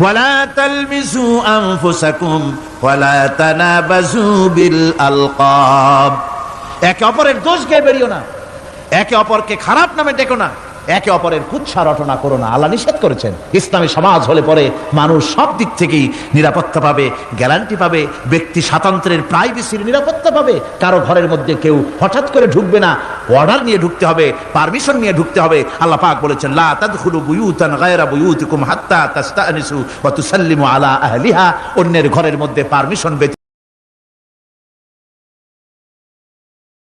ওয়ালা তালমিসু আনফুসাকুম ওয়ালা তানাবাজু বিল আলকাব, একে অপরের দোষ গিয়ে বেরিও না, একে অপরকে খারাপ নামে ডেকো না, একে অপরের কুৎসা রটনা করো না, আল্লাহ নিষেধ করেছেন। ইসলামী সমাজ হলে পরে মানুষ সব দিক থেকেই নিরাপত্তা পাবে, গ্যারান্টি পাবে, ব্যক্তি স্বাতন্ত্র্যের প্রাইভেসির নিরাপত্তা পাবে। কারো ঘরের মধ্যে কেউ হঠাৎ করে ঢুকবে না, অর্ডার নিয়ে ঢুকতে হবে, পারমিশন নিয়ে ঢুকতে হবে। আল্লাহ পাক বলেছেন লা তাদখুলু বুয়ুতান গায়রা বুয়ুতিকুম হাত্তা তাস্তানিসু ওয়া তুসাল্লিমু আলা আহলিহা। অন্যের ঘরের মধ্যে পারমিশন